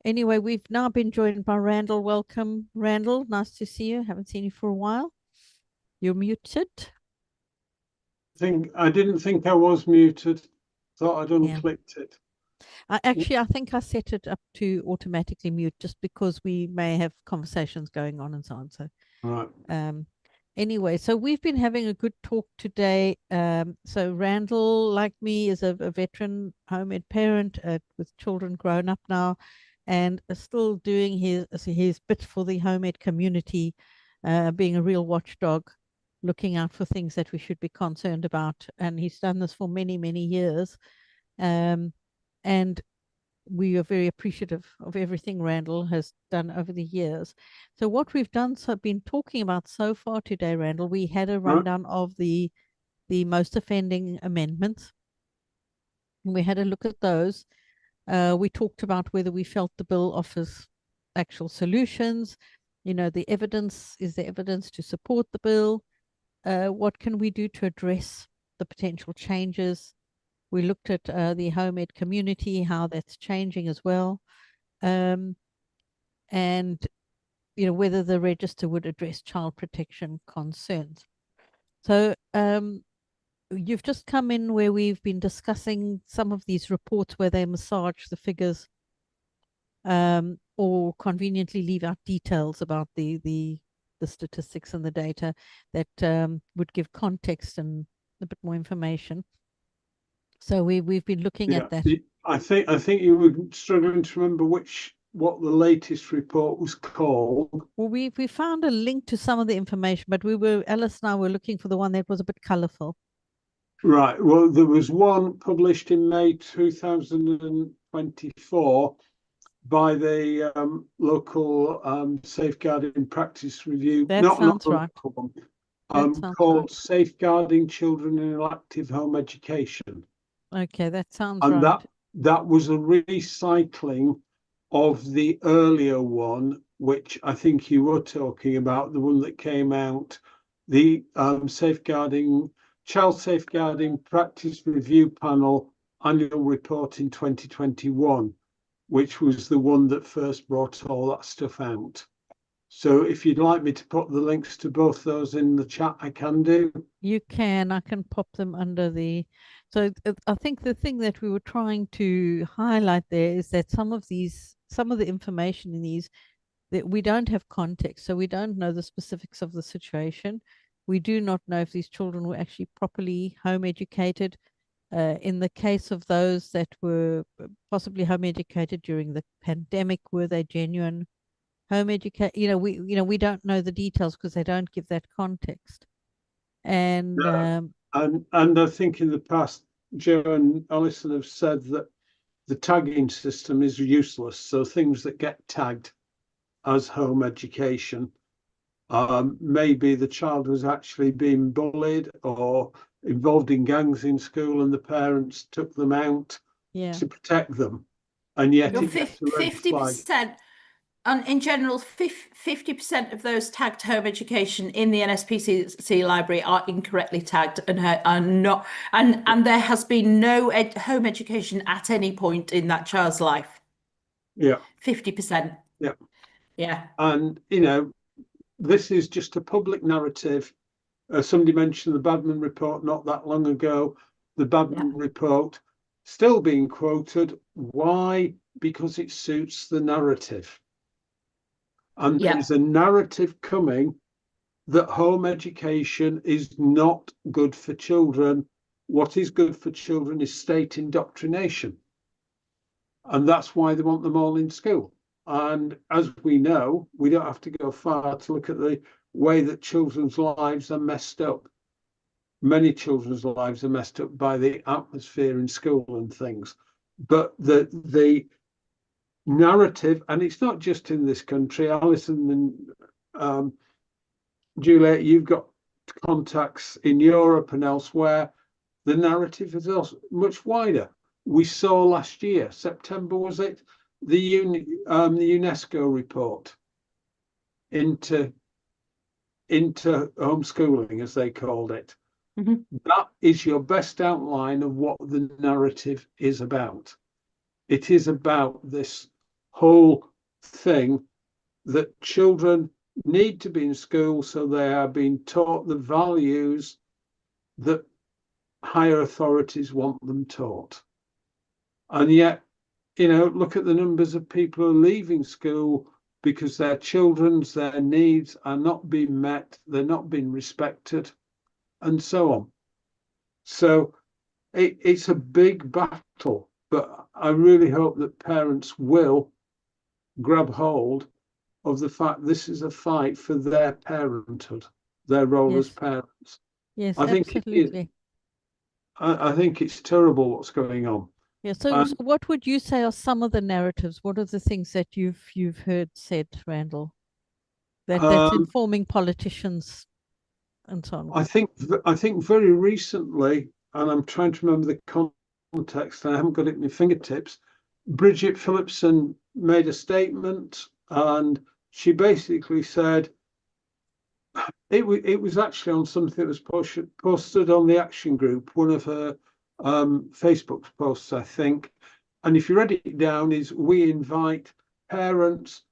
Anyway, we've now been joined by Randall. Welcome, Randall. Nice to see you. Haven't seen you for a while. You're muted. I didn't think I was muted. Thought I'd Yeah. unclicked it. I think I set it up to automatically mute just because we may have conversations going on and so on. So, Right. Anyway, so we've been having a good talk today. So Randall, like me, is a veteran homemade parent with children grown up now, and still doing his bit for the homemade community, being a real watchdog, looking out for things that we should be concerned about. And he's done this for many, many years. And we are very appreciative of everything Randall has done over the years. So what we've been talking about so far today, Randall, we had a rundown of the most offending amendments. And we had a look at those. We talked about whether we felt the bill offers actual solutions. The evidence, is there evidence to support the bill? What can we do to address the potential changes? We looked at the homemade community, how that's changing as well. And whether the register would address child protection concerns. So you've just come in where we've been discussing some of these reports where they massage the figures or conveniently leave out details about the statistics and the data that would give context and a bit more information. So we've been looking at that. I think you were struggling to remember what the latest report was called. Well, we found a link to some of the information, but Alice and I were looking for the one that was a bit colourful. Right. Well, there was one published in May 2024 by the local Safeguarding Practice Review. That sounds right. Called Safeguarding Children in Active Home Education. Okay, that sounds right. And that was a recycling of the earlier one, which I think you were talking about, the one that came out, the Child Safeguarding Practice Review Panel Annual Report in 2021, which was the one that first brought all that stuff out. So if you'd like me to put the links to both those in the chat, I can do. You can. I can pop them under the... So I think the thing that we were trying to highlight there is that some of the information in these, that we don't have context. So we don't know the specifics of the situation. We do not know if these children were actually properly home educated. In the case of those that were possibly home educated during the pandemic, were they genuine home educate? We don't know the details because they don't give that context. And I think in the past, Joe and Alison have said that the tagging system is useless. So things that get tagged as home education, maybe the child was actually being bullied or involved in gangs in school, and the parents took them out to protect them, and yet it gets a red 50%. And in general, 50% of those tagged home education in the NSPCC library are incorrectly tagged and are not, and there has been no home education at any point in that child's life. Yeah. 50%. Yeah. Yeah. And this is just a public narrative. Somebody mentioned the Badman report not that long ago. The Badman report still being quoted. Why? Because it suits the narrative. And there's a narrative coming that home education is not good for children. What is good for children is state indoctrination. And that's why they want them all in school. And as we know, we don't have to go far to look at the way that children's lives are messed up. Many children's lives are messed up by the atmosphere in school and things. But the narrative, and it's not just in this country. Alison and Juliet, you've got contacts in Europe and elsewhere. The narrative is also much wider. We saw last year, September was it, the UNESCO report into homeschooling, as they called it. Mm-hmm. That is your best outline of what the narrative is about. It is about this whole thing that children need to be in school so they are being taught the values that higher authorities want them taught. And yet, look at the numbers of people who are leaving school because their needs are not being met, they're not being respected, and so on. So it's a big battle, but I really hope that parents will grab hold of the fact this is a fight for their parenthood, their role as parents. Yes, I think absolutely. I think it's terrible what's going on. Yeah. So what would you say are some of the narratives? What are the things that you've heard said, Randall, that's informing politicians and so on? I think very recently, and I'm trying to remember the context, I haven't got it at my fingertips. Bridget Phillipson made a statement, and she basically said it was actually on something that was posted on the Action Group, one of her Facebook posts, I think. And if you read it down, is we invite parents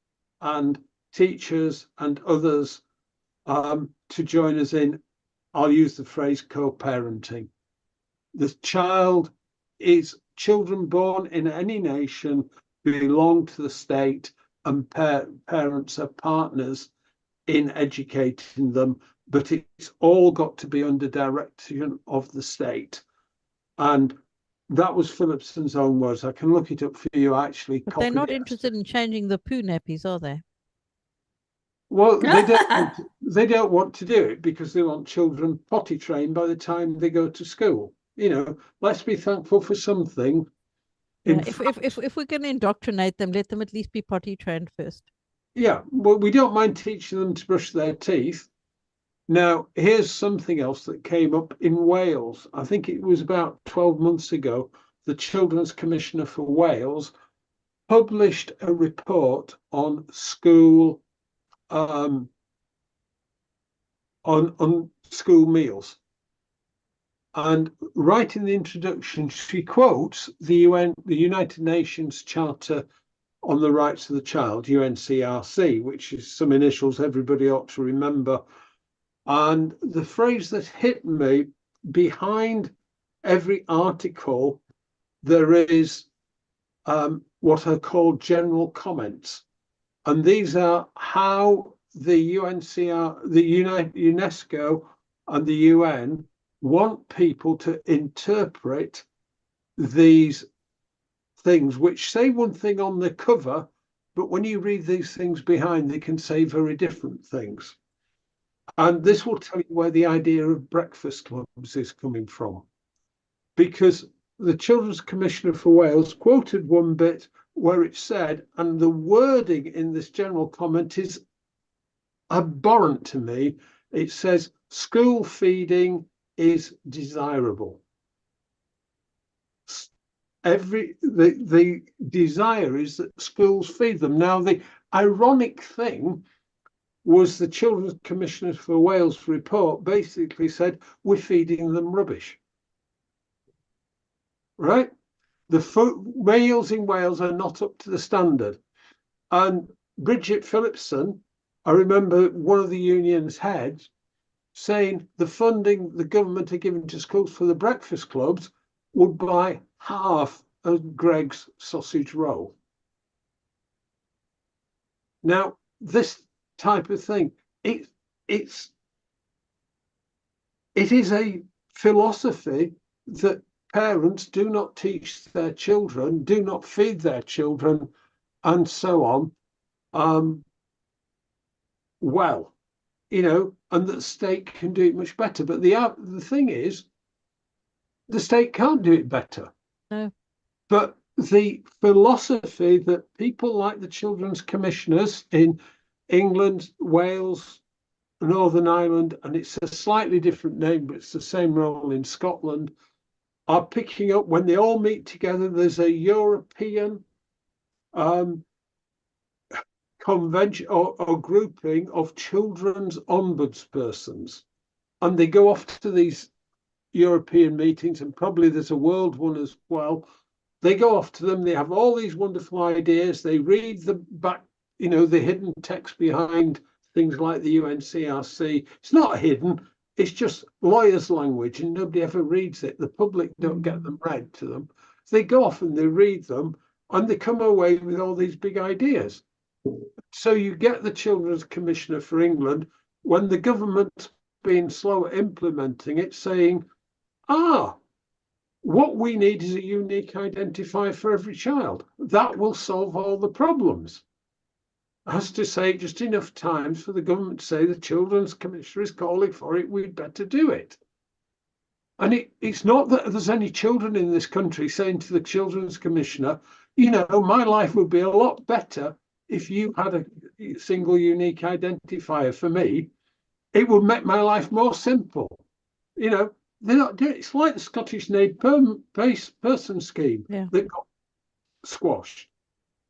and teachers and others to join us in, I'll use the phrase co-parenting. Children born in any nation belong to the state, and parents are partners in educating them, but it's all got to be under direction of the state. And that was Phillipson's own words. I can look it up for you. Actually, but they're not interested in changing the poo nappies, are they? Well, they don't want to do it because they want children potty trained by the time they go to school. Let's be thankful for something. Yeah, if we're going to indoctrinate them, let them at least be potty trained first. Yeah, well, we don't mind teaching them to brush their teeth. Now, here's something else that came up in Wales. I think it was about 12 months ago. The Children's Commissioner for Wales published a report on school on school meals. And right in the introduction, she quotes the United Nations Charter on the Rights of the Child, UNCRC, which is some initials everybody ought to remember. And the phrase that hit me, behind every article, there is what are called general comments. And these are how the UNESCO and the UN want people to interpret these things, which say one thing on the cover, but when you read these things behind, they can say very different things. And this will tell you where the idea of breakfast clubs is coming from. Because the Children's Commissioner for Wales quoted one bit where it said, and the wording in this general comment is abhorrent to me, it says, school feeding is desirable. The desire is that schools feed them. Now, the ironic thing was the Children's Commissioner for Wales report basically said, we're feeding them rubbish. Right? The meals in Wales are not up to the standard. And Bridget Phillipson, I remember one of the union's heads saying the funding the government are giving to schools for the breakfast clubs would buy half of Greg's sausage roll. Now, this type of thing, it is a philosophy that parents do not teach their children, do not feed their children, and so on. Well, and that the state can do it much better. But the thing is, the state can't do it better. No. But the philosophy that people like the children's commissioners in England, Wales, Northern Ireland, and it's a slightly different name, but it's the same role in Scotland, are picking up when they all meet together. There's a European convention or grouping of children's ombudspersons, and they go off to these European meetings, and probably there's a world one as well. They go off to them, they have all these wonderful ideas, they read the back, you know, the hidden text behind things like the UNCRC. It's not hidden, it's just lawyers' language, and nobody ever reads it. The public don't get them read to them. So they go off and they read them, and they come away with all these big ideas. So you get the Children's Commissioner for England, when the government's being slow at implementing it, saying, what we need is a unique identifier for every child. That will solve all the problems. Has to say it just enough times for the government to say the Children's Commissioner is calling for it, we'd better do it. And it's not that there's any children in this country saying to the Children's Commissioner, you know, my life would be a lot better if you had a single unique identifier for me. It would make my life more simple. You know, they're not doing it. It's like the Scottish Named Person scheme that got squashed.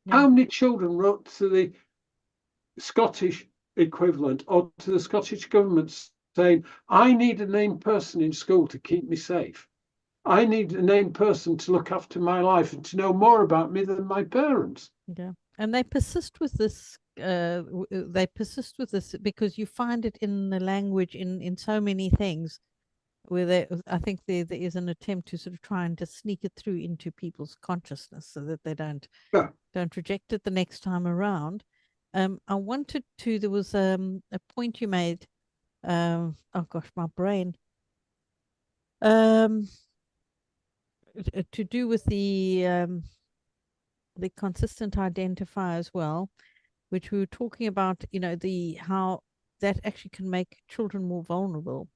How many children wrote to the Scottish equivalent or to the Scottish government saying, I need a named person in school to keep me safe. I need a named person to look after my life and to know more about me than my parents. Yeah, and they persist with this. They persist with this because you find it in the language in so many things. Where I think there is an attempt to sort of try and just sneak it through into people's consciousness so that they don't reject it the next time around. I wanted to. There was a point you made. Oh gosh, my brain. To do with the consistent identifier as well, which we were talking about. You know, how that actually can make children more vulnerable.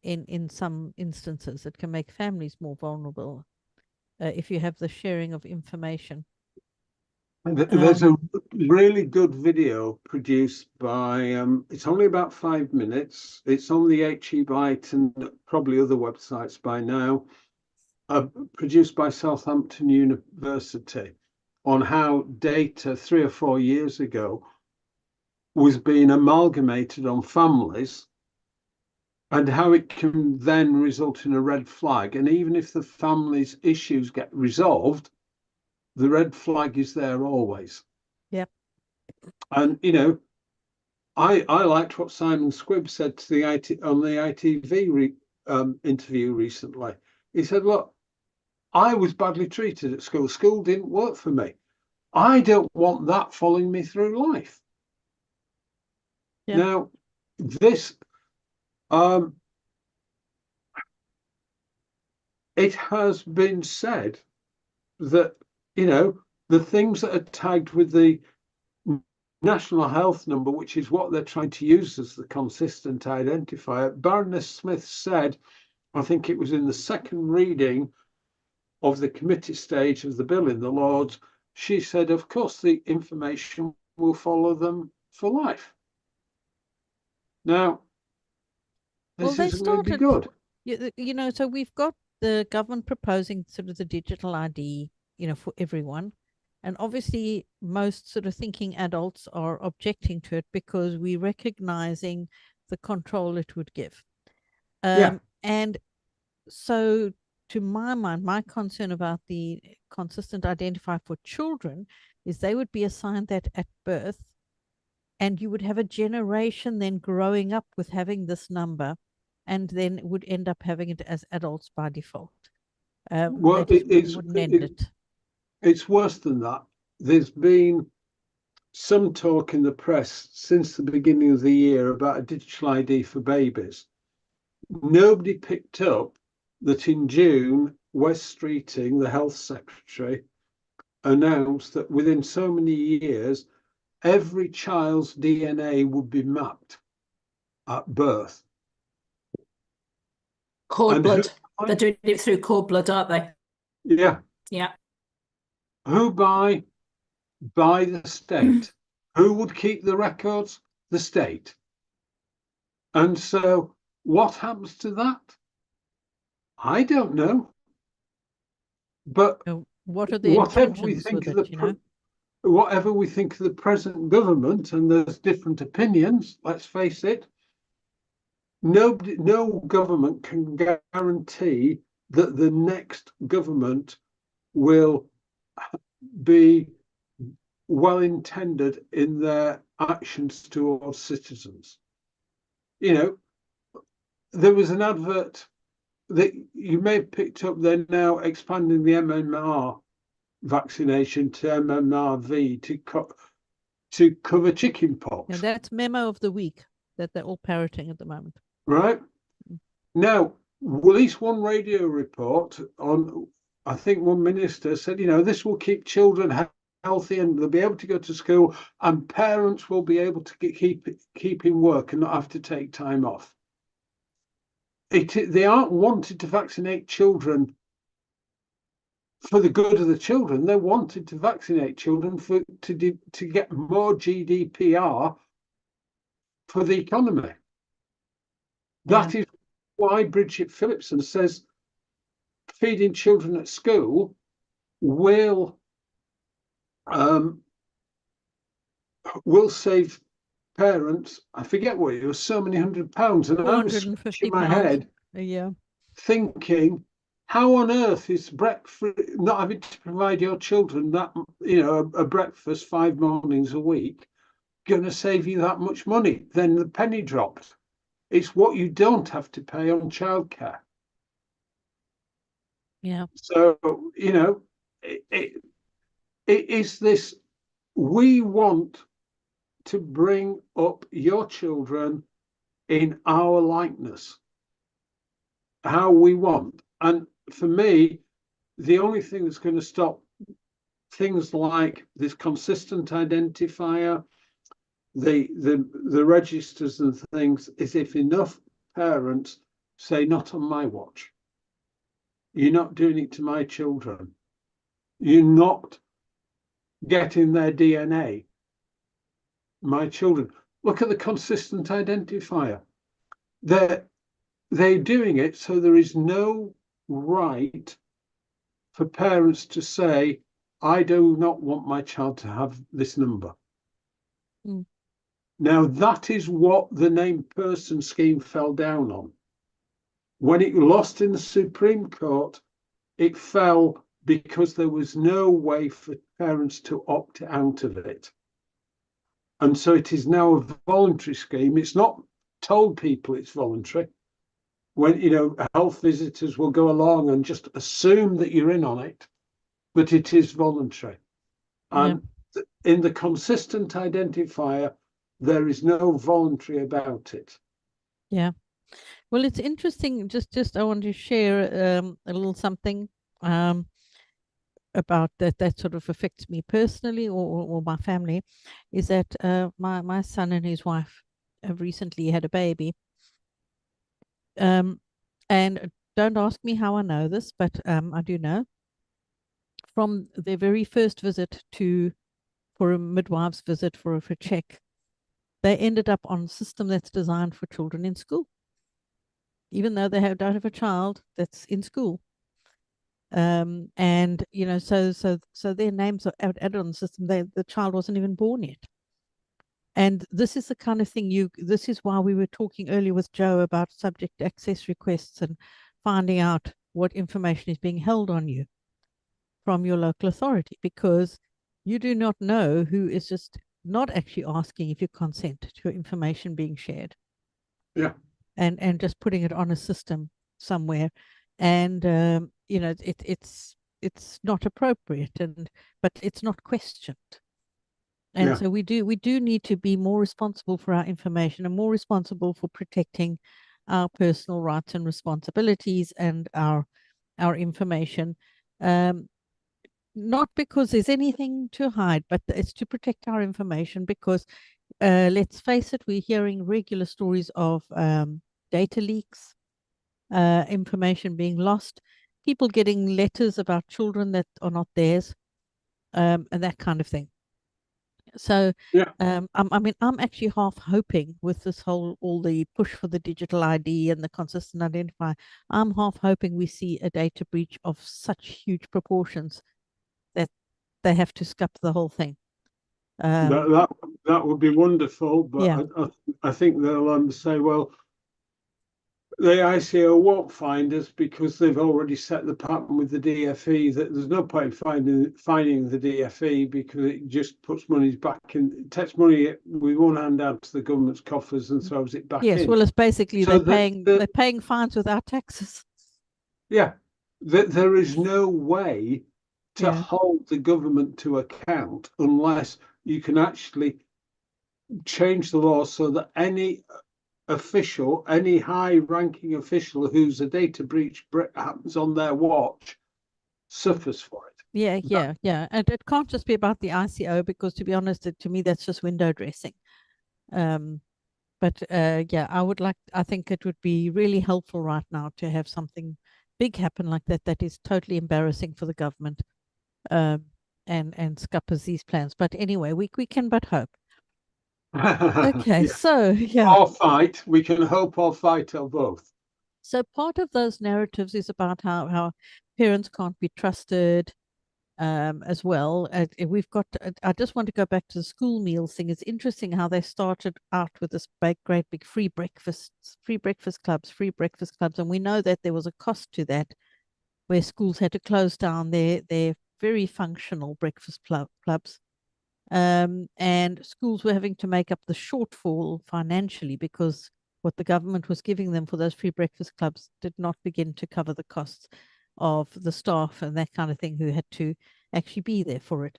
In some instances, it can make families more vulnerable if you have the sharing of information. There's a really good video produced by, it's only about 5 minutes. It's on the HE Byte and probably other websites by now, produced by Southampton University, on how data 3 or 4 years ago was being amalgamated on families, and how it can then result in a red flag. And even if the family's issues get resolved, the red flag is there always. Yep. And, you know, I liked what Simon Squibb said to the on the ITV interview recently. He said, look, I was badly treated at school. School didn't work for me. I don't want that following me through life. Yep. Now, this... it has been said that, you know, the things that are tagged with the national health number, which is what they're trying to use as the consistent identifier, Baroness Smith said, I think it was in the second reading of the committee stage of the bill in the Lords, she said, of course, the information will follow them for life. Now, this isn't going to be good. You know, so we've got the government proposing sort of the digital ID, you know, for everyone. And obviously most sort of thinking adults are objecting to it because we're recognizing the control it would give. And so to my mind, my concern about the consistent identifier for children is they would be assigned that at birth, and you would have a generation then growing up with having this number, and then would end up having it as adults by default. Well, it's worse than that. There's been some talk in the press since the beginning of the year about a digital ID for babies. Nobody picked up that in June, Wes Streeting, the health secretary, announced that within so many years, every child's DNA would be mapped at birth. Cord blood. They're doing it through cord blood, aren't they? Yeah. Yeah. Who by the state? Who would keep the records? The state. And so what happens to that? I don't know. But what are the intentions with it, you know? Whatever we think of the present government, and there's different opinions, let's face it, no government can guarantee that the next government will be well intended in their actions towards citizens. You know, there was an advert that you may have picked up. They're now expanding the MMR vaccination to MMRV to cover chickenpox. And that's memo of the week that they're all parroting at the moment. Right. Now, at least one radio report on, I think one minister said, you know, this will keep children healthy and they'll be able to go to school and parents will be able to keep in work and not have to take time off. They aren't wanting to vaccinate children for the good of the children. They wanted to vaccinate children to get more GDPR for the economy. That is why Bridget Phillipson says feeding children at school will save parents. I forget what it was, so many £100, and I was scratching my head a year, thinking, how on earth is breakfast, not having to provide your children that, you know, a breakfast 5 mornings a week, going to save you that much money? Then the penny drops. It's what you don't have to pay on childcare. Yeah. So, you know, it is this, we want to bring up your children in our likeness, how we want. And for me, the only thing that's going to stop things like this consistent identifier, the registers and things, is if enough parents say, not on my watch. You're not doing it to my children. You're not getting their DNA. My children. Look at the consistent identifier. They're doing it so there is no right for parents to say, I do not want my child to have this number. Mm. Now, that is what the named person scheme fell down on. When it lost in the Supreme Court, it fell because there was no way for parents to opt out of it. And so it is now a voluntary scheme. It's not told people it's voluntary. When, you know, health visitors will go along and just assume that you're in on it, but it is voluntary. And in the consistent identifier, there is no voluntary about it. Yeah. Well, it's interesting. Just I want to share a little something about that sort of affects me personally or my family, is that my son and his wife have recently had a baby. And don't ask me how I know this, but I do know. From their very first visit for a midwife's visit for a check, they ended up on a system that's designed for children in school, even though they don't have a child that's in school. And you know, so their names are added on the system. The child wasn't even born yet. And this is the kind of thing this is why we were talking earlier with Joe about subject access requests and finding out what information is being held on you from your local authority, because you do not know who is just not actually asking if you consent to your information being shared. Yeah. And just putting it on a system somewhere. And you know, it's not appropriate, but it's not questioned. And so we do need to be more responsible for our information and more responsible for protecting our personal rights and responsibilities and our information. Not because there's anything to hide, but it's to protect our information, because let's face it, we're hearing regular stories of data leaks, information being lost, people getting letters about children that are not theirs, and that kind of thing. So I mean, I'm actually half hoping with this all the push for the digital ID and the consistent identifier, I'm half hoping we see a data breach of such huge proportions that they have to scrap the whole thing. That would be wonderful, but yeah. I think they'll say, well, the ICO won't find us because they've already set the pattern with the DFE that there's no point in finding the DFE because it just puts money back in, it takes money with one hand out to the government's coffers and throws it back Yes, in. well, it's basically So they're paying fines without taxes. Yeah, there is no way to Yeah. hold the government to account unless you can actually change the law so that any official, any high-ranking official who's a data breach happens on their watch, suffers for it. Yeah. And it can't just be about the ICO because, to be honest, to me, that's just window dressing. But yeah, I think it would be really helpful right now to have something big happen like that. That is totally embarrassing for the government, and scuppers these plans. But anyway, we can but hope. Okay, Yeah. so yeah. Or fight. We can hope or fight or both. So part of those narratives is about how parents can't be trusted, as well. We've got. I just want to go back to the school meals thing. It's interesting how they started out with this great big free breakfast clubs, and we know that there was a cost to that, where schools had to close down their very functional breakfast clubs. And schools were having to make up the shortfall financially because what the government was giving them for those free breakfast clubs did not begin to cover the costs of the staff and that kind of thing who had to actually be there for it.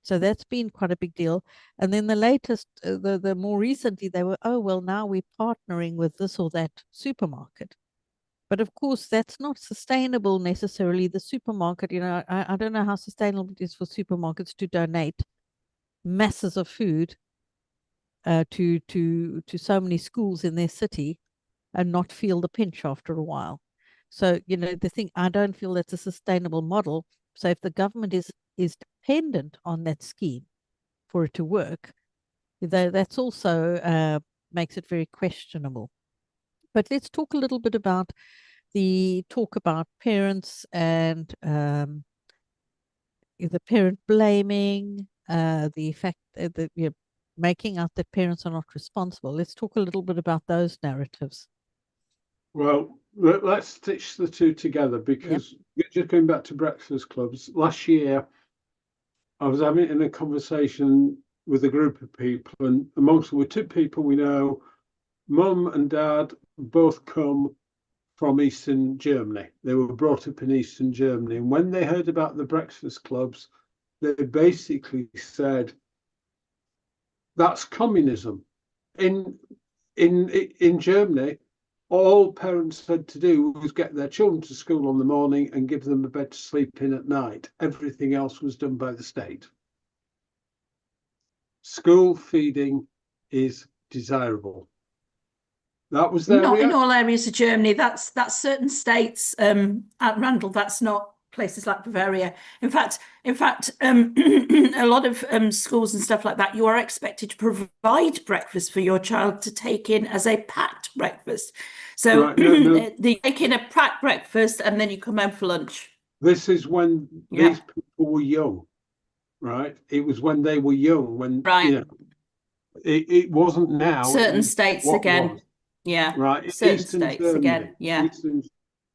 So that's been quite a big deal. And then the latest, the more recently, they were, oh, well, now we're partnering with this or that supermarket. But of course, that's not sustainable necessarily. The supermarket, I don't know how sustainable it is for supermarkets to donate masses of food to so many schools in their city and not feel the pinch after a while. So, the thing, I don't feel that's a sustainable model. So if the government is dependent on that scheme for it to work, that's also makes it very questionable. But let's talk a little bit about parents and the parent blaming, the fact that making out that parents are not responsible. Let's talk a little bit about those narratives. Well, let's stitch the two together because just going back to breakfast clubs, last year I was having a conversation with a group of people, and amongst them were two people we know. Mum and dad both come from Eastern Germany. They were brought up in Eastern Germany. And when they heard about the breakfast clubs, they basically said, that's communism. In Germany, all parents had to do was get their children to school in the morning and give them a bed to sleep in at night. Everything else was done by the state. School feeding is desirable. That was their not reaction. in all areas of Germany. That's certain states. At Randall, that's not places like Bavaria. In fact, a lot of schools and stuff like that, you are expected to provide breakfast for your child to take in as a packed breakfast. So right, they take in a packed breakfast and then you come home for lunch. This is when these people were young, right? It was when they were young, when it wasn't now. Certain states again. Was. Yeah. Right. Certain Eastern states Germany, again. Yeah. Eastern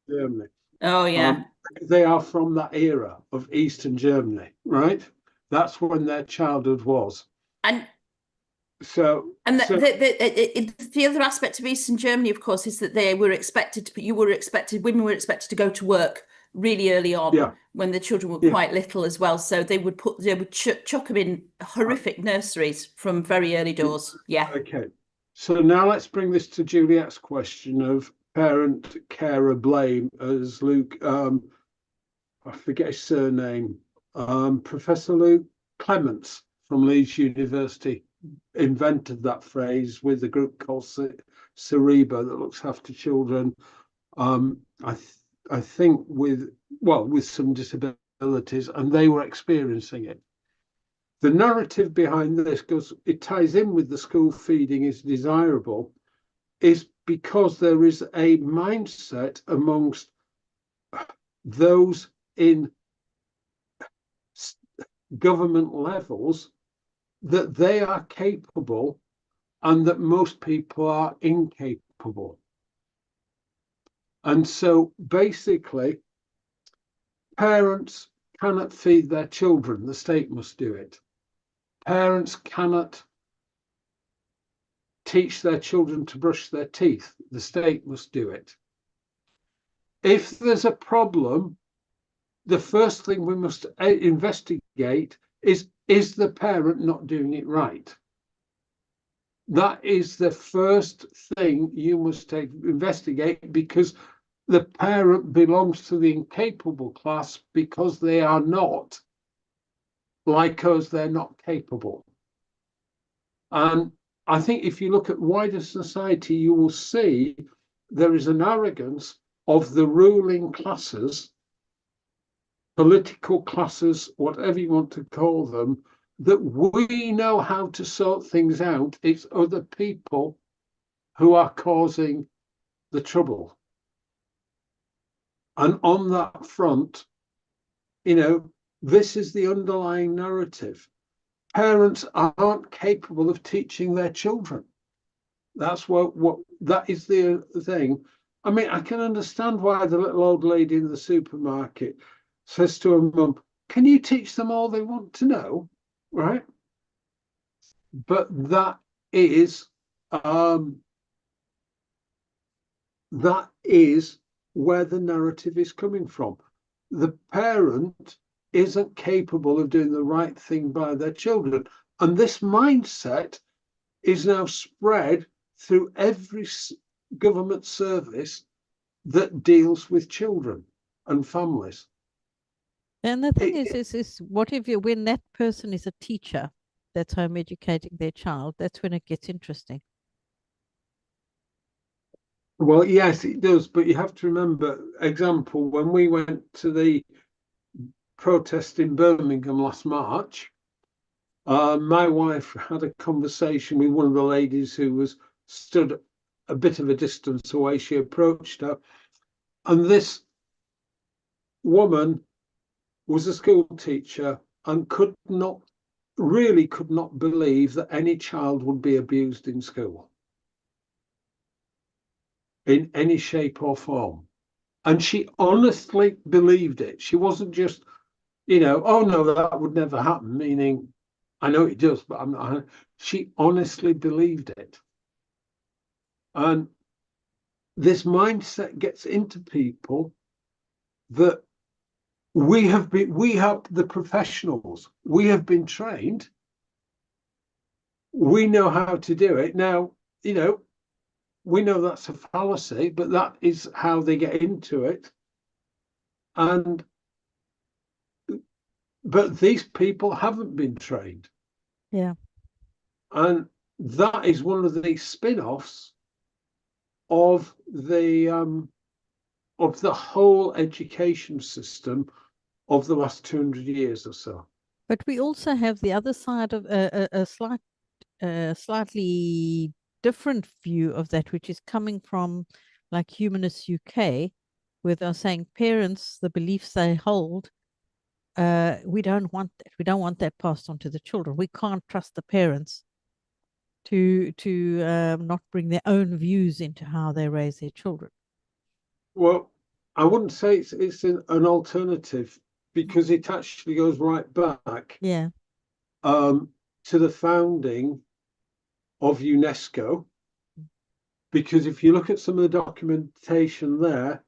Germany. Oh, yeah. They are from that era of Eastern Germany, right? That's when their childhood was. And the other aspect of Eastern Germany, of course, is that women were expected to go to work really early on when the children were quite little as well. So they would chuck them in horrific nurseries from very early doors. Yeah. Okay. So now let's bring this to Juliet's question of parent carer blame, as Luke, I forget his surname, Professor Luke Clements from Leeds University invented that phrase with a group called Cereba that looks after children. I think with some disabilities, and they were experiencing it. The narrative behind this, because it ties in with the school feeding is desirable, is because there is a mindset amongst those in government levels that they are capable and that most people are incapable. And so basically, parents cannot feed their children, the state must do it. Parents cannot teach their children to brush their teeth, the state must do it. If there's a problem, the first thing we must investigate is the parent not doing it right? That is the first thing you must investigate, because the parent belongs to the incapable class because they are not, like us, they're not capable. And I think if you look at wider society, you will see there is an arrogance of the ruling classes, political classes, whatever you want to call them, that we know how to sort things out. It's other people who are causing the trouble. And on that front, this is the underlying narrative. Parents aren't capable of teaching their children. That's what that is the thing. I mean, I can understand why the little old lady in the supermarket says to her mum, can you teach them all they want to know? Right? But that is where the narrative is coming from. The parent isn't capable of doing the right thing by their children. And this mindset is now spread through every government service that deals with children and families. And the thing is what if you, when that person is a teacher that's home educating their child, that's when it gets interesting. Well, yes, it does. But you have to remember, example, when we went to the protest in Birmingham last March, my wife had a conversation with one of the ladies who was stood a bit of a distance away. She approached her, and this woman was a school teacher and could not believe that any child would be abused in school in any shape or form. And she honestly believed it. She wasn't just, oh no, that would never happen, meaning I know it does, but I'm not. She honestly believed it. And this mindset gets into people that we have the professionals, we have been trained, we know how to do it. Now, we know that's a fallacy, but that is how they get into it. But these people haven't been trained. Yeah. And that is one of the spin-offs of the whole education system of the last 200 years or so. But we also have the other side of a slightly different view of that, which is coming from like Humanists UK, where they're saying parents, the beliefs they hold, we don't want that. We don't want that passed on to the children. We can't trust the parents to not bring their own views into how they raise their children. Well, I wouldn't say it's an alternative, because it actually goes right back to the founding of UNESCO. Because if you look at some of the documentation there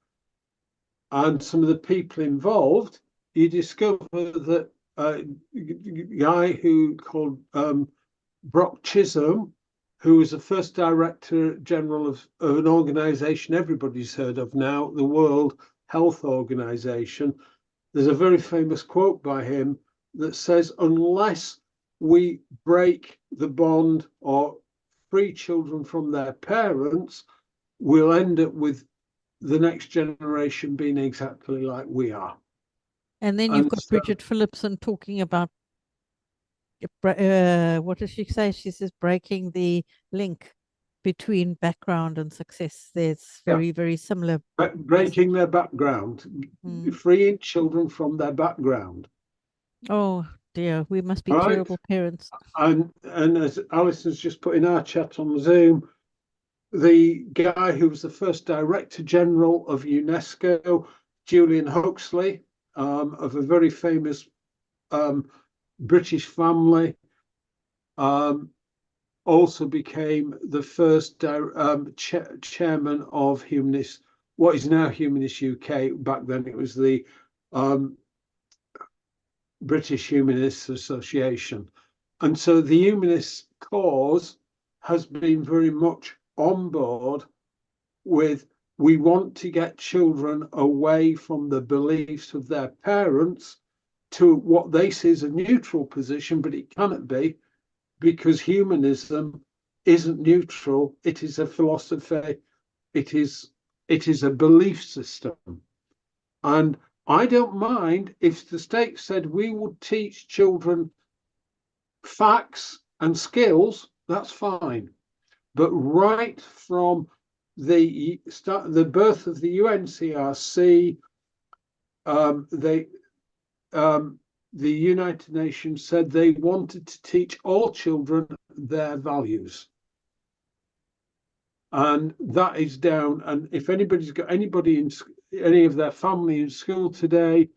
and some of the people involved, you discover that a guy who called Brock Chisholm, who was the first Director General of an organization everybody's heard of now, the World Health Organization. There's a very famous quote by him that says, unless we break the bond or free children from their parents, we'll end up with the next generation being exactly like we are. And then you've got Bridget Phillipson talking about, what does she say? She says breaking the link between background and success. There's very similar. Breaking their background, freeing children from their background. Oh dear, we must be terrible parents. And as Alison's just put in our chat on Zoom, the guy who was the first Director General of UNESCO, Julian Huxley, of a very famous British family, also became the first chairman of Humanist, what is now Humanist UK. Back then it was the British Humanist Association. And so the humanist cause has been very much on board with, we want to get children away from the beliefs of their parents to what they see as a neutral position, but it cannot be, because humanism isn't neutral. It is a philosophy. It is a belief system. And I don't mind if the state said we would teach children facts and skills, that's fine. But right from the birth of the UNCRC, the United Nations said they wanted to teach all children their values. And that is down. And if anybody's got anybody in any of their family in school today,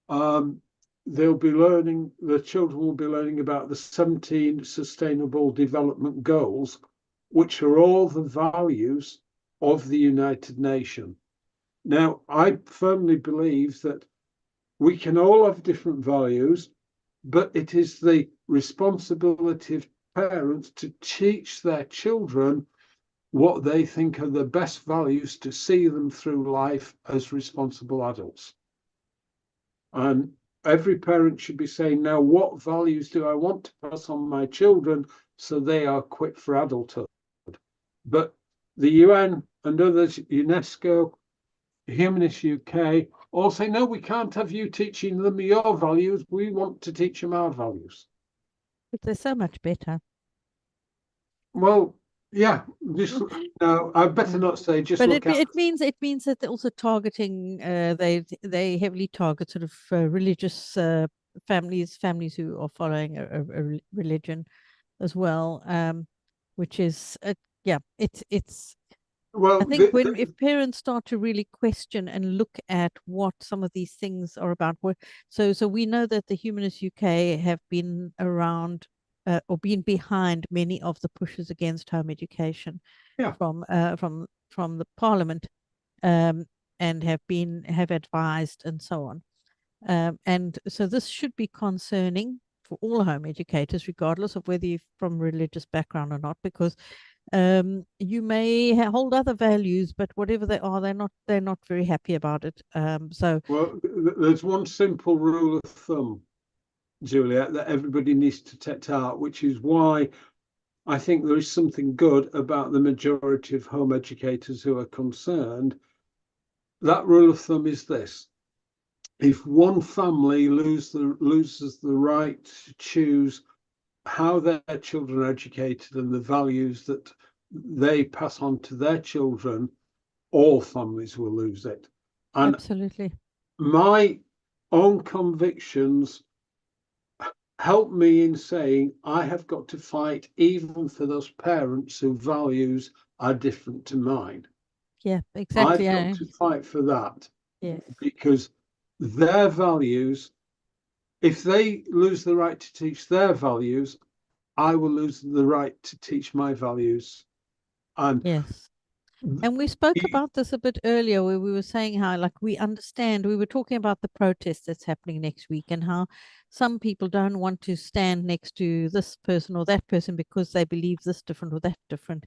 they'll be learning, the children will be learning about the 17 Sustainable Development Goals, which are all the values of the United Nations. Now, I firmly believe that we can all have different values, but it is the responsibility of parents to teach their children what they think are the best values to see them through life as responsible adults. And every parent should be saying, now, what values do I want to pass on my children so they are equipped for adulthood? But the UN and others, UNESCO, Humanist UK, all say, no, we can't have you teaching them your values. We want to teach them our values. But they're so much better. Well, yeah, just no, I better not say. Just but look it means that they're also targeting. They heavily target sort of religious families who are following a religion as well, which is yeah, it's. Well, I think if parents start to really question and look at what some of these things are about, so we know that the Humanists UK have been around or been behind many of the pushes against home education, yeah, from the Parliament, and have advised and so on, and so this should be concerning for all home educators, regardless of whether you're from religious background or not, because you may hold other values, but whatever they are, they're not very happy about it. So, well, there's one simple rule of thumb, Juliet, that everybody needs to take to heart, which is why I think there is something good about the majority of home educators who are concerned. That rule of thumb is this: if one family loses the right to choose how their children are educated and the values that they pass on to their children, all families will lose it. And absolutely, my own convictions help me in saying I have got to fight even for those parents whose values are different to mine. Yeah, exactly. I've got to fight for that. Yes. Because their values, if they lose the right to teach their values, I will lose the right to teach my values. And yes. And we spoke about this a bit earlier, where we were saying how, like, we understand, we were talking about the protest that's happening next week and how some people don't want to stand next to this person or that person because they believe this different or that different.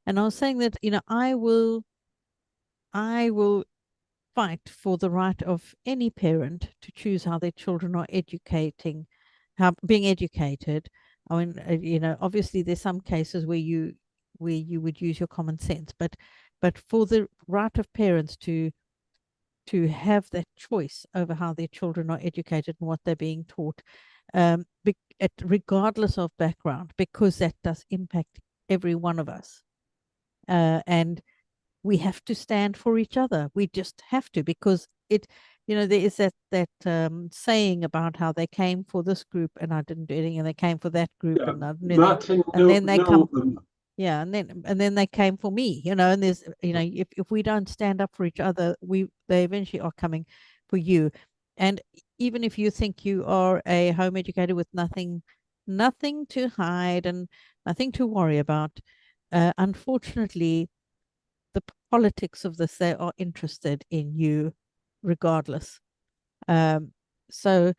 And I was saying that, I will fight for the right of any parent to choose how their children are being educated. I mean, obviously there's some cases where you would use your common sense, but for the right of parents to have that choice over how their children are educated and what they're being taught, regardless of background, because that does impact every one of us, and we have to stand for each other. We just have to, because there is that saying about how they came for this group and I didn't do anything, and they came for that group and I didn't do anything, and then they come. Yeah, and then they came for me, you know, and there's, you know, if we don't stand up for each other, they eventually are coming for you. And even if you think you are a home educator with nothing to hide and nothing to worry about, unfortunately, the politics of this, they are interested in you regardless. So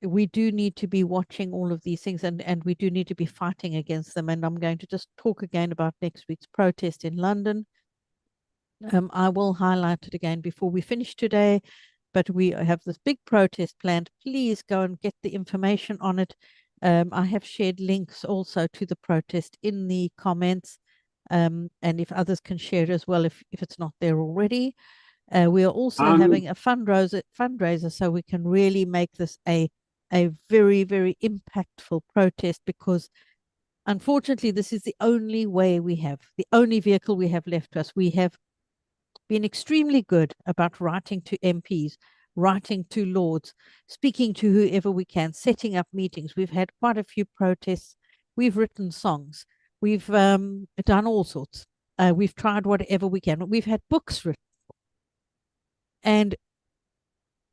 we do need to be watching all of these things, and we do need to be fighting against them. And I'm going to just talk again about next week's protest in London. I will highlight it again before we finish today, but we have this big protest planned. Please go and get the information on it. I have shared links also to the protest in the comments, and if others can share it as well, if it's not there already. We are also having a fundraiser, so we can really make this a very, very impactful protest, because unfortunately this is the only way we have, the only vehicle we have left to us. We have been extremely good about writing to MPs, writing to Lords, speaking to whoever we can, setting up meetings. We've had quite a few protests. We've written songs. We've done all sorts. We've tried whatever we can. We've had books written. And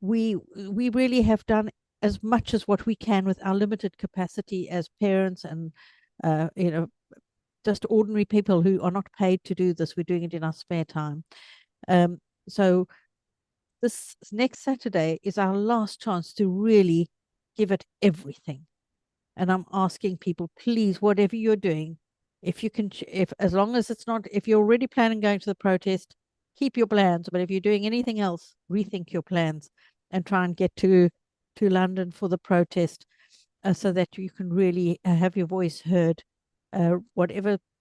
we really have done as much as what we can with our limited capacity as parents and you know, just ordinary people who are not paid to do this. We're doing it in our spare time. So this next Saturday is our last chance to really give it everything. And I'm asking people, please, whatever you're doing, if you can, if as long as it's not, if you're already planning going to the protest, keep your plans. But if you're doing anything else, rethink your plans and try and get to London for the protest, so that you can really have your voice heard.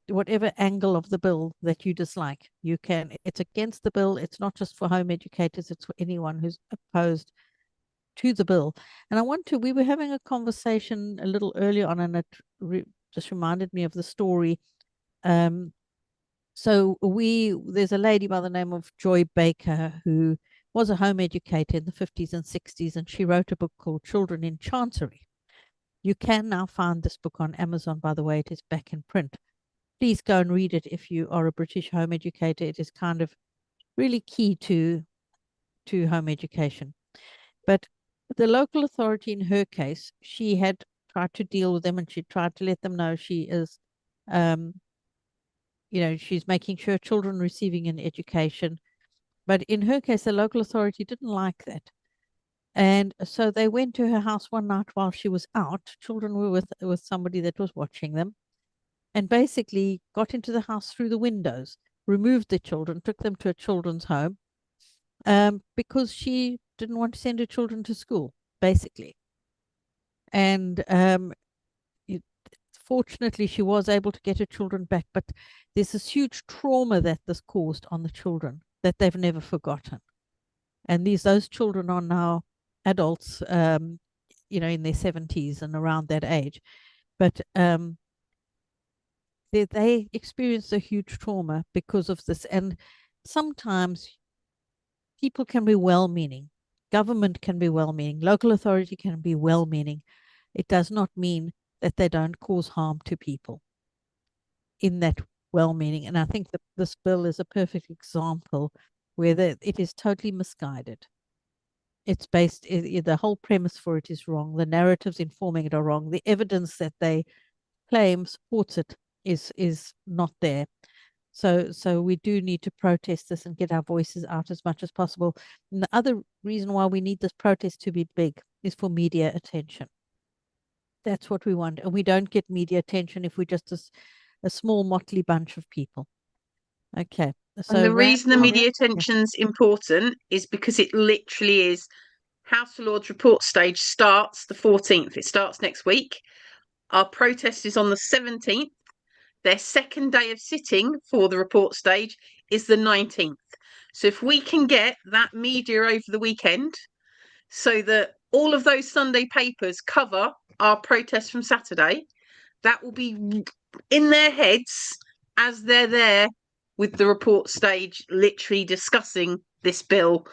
Whatever angle of the bill that you dislike, you can. It's against the bill. It's not just for home educators. It's for anyone who's opposed to the bill. And we were having a conversation a little earlier on, and it just reminded me of the story. So there's a lady by the name of Joy Baker who was a home educator in the 50s and 60s, and she wrote a book called Children in Chancery. You can now find this book on Amazon, by the way. It is back in print. Please go and read it if you are a British home educator. It is kind of really key to home education. But the local authority, in her case, she had tried to deal with them, and she tried to let them know she is, you know, she's making sure children receiving an education. But in her case, the local authority didn't like that. And so they went to her house one night while she was out. Children were with somebody that was watching them, and basically got into the house through the windows, removed the children, took them to a children's home, because she didn't want to send her children to school, basically. And fortunately, she was able to get her children back, but there's this huge trauma that this caused on the children that they've never forgotten. And those children are now adults, you know, in their 70s and around that age. But they experience a huge trauma because of this. And sometimes people can be well-meaning. Government can be well-meaning. Local authority can be well-meaning. It does not mean that they don't cause harm to people in that well-meaning. And I think that this bill is a perfect example where it is totally misguided. It's based, the whole premise for it is wrong. The narratives informing it are wrong. The evidence that they claim supports it is not there. So we do need to protest this and get our voices out as much as possible. And the other reason why we need this protest to be big is for media attention. That's what we want. And we don't get media attention if we're just a small motley bunch of people. Okay. So and the reason the media yeah. attention's important is because it literally is House of Lords report stage starts the 14th. It starts next week. Our protest is on the 17th. Their second day of sitting for the report stage is the 19th. So if we can get that media over the weekend so that all of those Sunday papers cover our protest from Saturday, that will be in their heads as they're there with the report stage, literally discussing this bill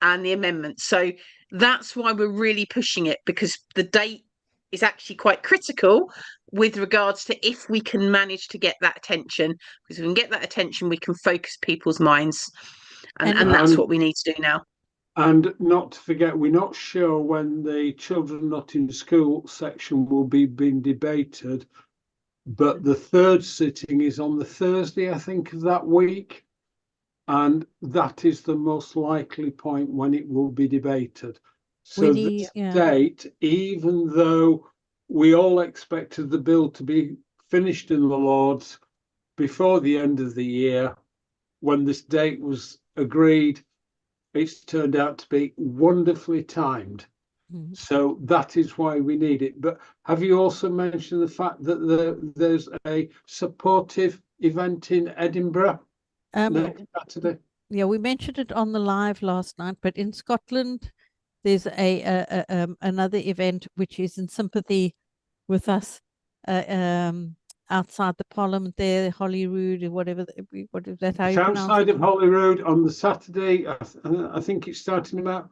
and the amendments. So that's why we're really pushing it, because the date is actually quite critical with regards to if we can manage to get that attention. Because if we can get that attention, we can focus people's minds. And that's what we need to do now. And not to forget, we're not sure when the children not in school section will be being debated, but the third sitting is on the Thursday, I think, of that week. And that is the most likely point when it will be debated. So this date, even though we all expected the bill to be finished in the Lords before the end of the year, when this date was agreed, it's turned out to be wonderfully timed. Mm-hmm. So that is why we need it. But have you also mentioned the fact that there's a supportive event in Edinburgh next Saturday? Yeah, we mentioned it on the live last night, but in Scotland, there's another event which is in sympathy with us outside the Parliament there, Holyrood, or whatever. What is that? How you pronounce it? Outside of Holyrood on the Saturday, I think it's starting about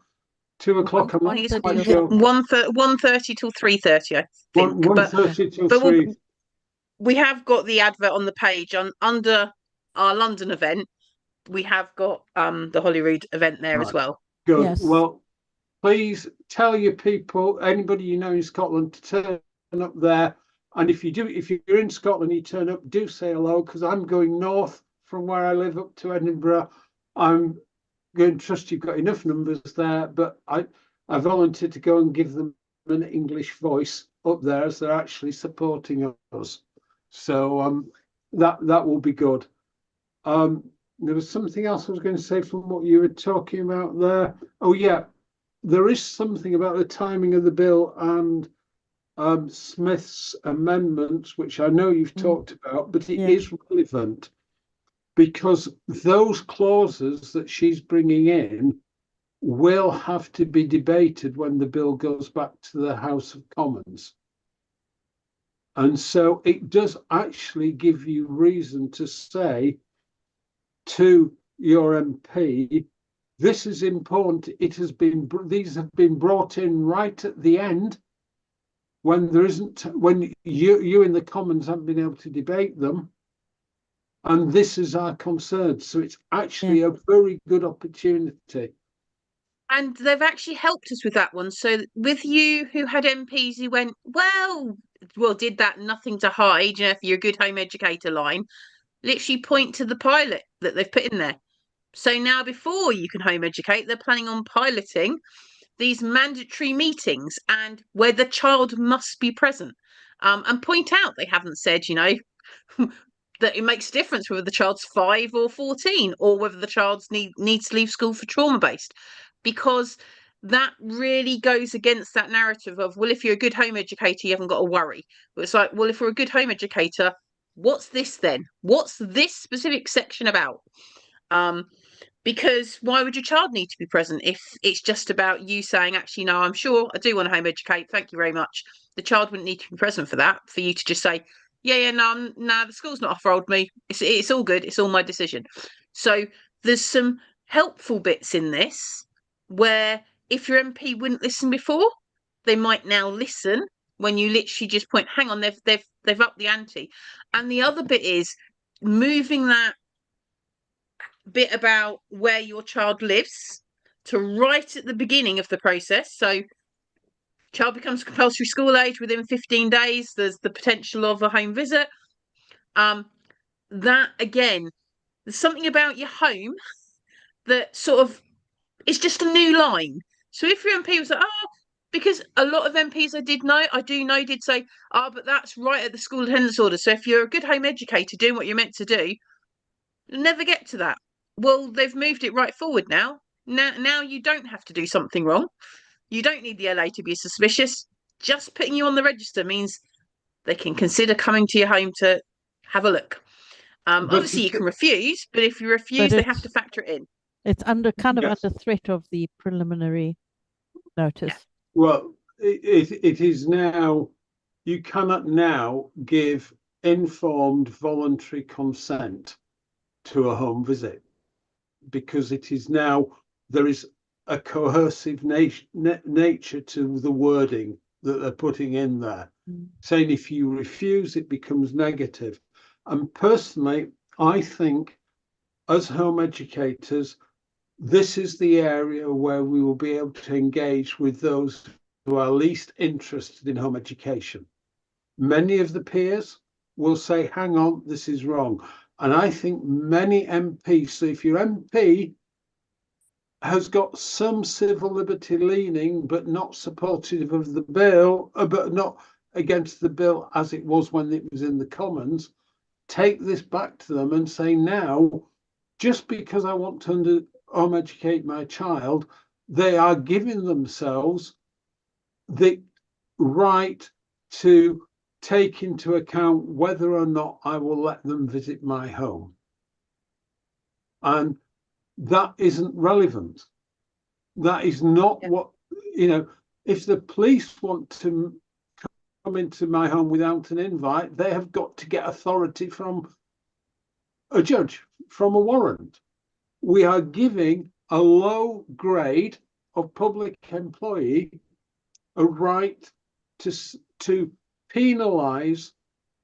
2 o'clock. I'm not quite sure. 1:30 till 3:30, I think. 1:30 till 3. We have got the advert on the page under our London event. We have got the Holyrood event there as well. Good. Yes. Well, please tell your people, anybody you know in Scotland, to turn up there. And if you're in Scotland, you turn up, do say hello, because I'm going north from where I live up to Edinburgh. I'm going to trust you've got enough numbers there, but I volunteered to go and give them an English voice up there as they're actually supporting us. So that will be good. There was something else I was going to say from what you were talking about there. Oh yeah, there is something about the timing of the bill and Smith's amendments, which I know you've talked about, but it is relevant because those clauses that she's bringing in will have to be debated when the bill goes back to the House of Commons. And so it does actually give you reason to say to your MP, this is important. These have been brought in right at the end when when you in the Commons haven't been able to debate them. And this is our concern. So it's actually a very good opportunity. And they've actually helped us with that one. So with you who had MPs who went, well, did that nothing to hide, if you're a good home educator line, literally point to the pilot that they've put in there. So now before you can home educate, they're planning on piloting these mandatory meetings and where the child must be present. And point out they haven't said, that it makes a difference whether the child's 5 or 14 or whether the child needs to leave school for trauma-based, because that really goes against that narrative of, well, if you're a good home educator, you haven't got to worry. But it's like, well, if we're a good home educator, what's this then? What's this specific section about? Because why would your child need to be present if it's just about you saying, actually, no, I'm sure I do want to home educate. Thank you very much. The child wouldn't need to be present for that, for you to just say, no, the school's not offered me. It's all good. It's all my decision. So there's some helpful bits in this where if your MP wouldn't listen before, they might now listen when you literally just point, hang on, they've upped the ante. And the other bit is moving that bit about where your child lives to right at the beginning of the process. So child becomes compulsory school age within 15 days. There's the potential of a home visit. That, again, there's something about your home that sort of, it's just a new line. So if your MP was like, because a lot of MPs I do know did say, but that's right at the school attendance order. So if you're a good home educator doing what you're meant to do, you'll never get to that. Well, they've moved it right forward now. Now you don't have to do something wrong. You don't need the LA to be suspicious. Just putting you on the register means they can consider coming to your home to have a look. Obviously, you can refuse, but if you refuse, they have to factor it in. It's under under threat of the preliminary notice. Yeah. Well, it is now, you cannot now give informed voluntary consent to a home visit because it is now, there is a coercive nature to the wording that they're putting in there, Mm. saying if you refuse, it becomes negative. And personally, I think as home educators, this is the area where we will be able to engage with those who are least interested in home education. Many of the peers will say, hang on, this is wrong. And I think many MPs, so if your MP has got some civil liberty leaning, but not supportive of the bill, but not against the bill as it was when it was in the Commons, take this back to them and say, now, just because I want to home educate my child, they are giving themselves the right to take into account whether or not I will let them visit my home. And that isn't relevant. That is not what, if the police want to come into my home without an invite, they have got to get authority from a judge, from a warrant. We are giving a low grade of public employee a right to penalise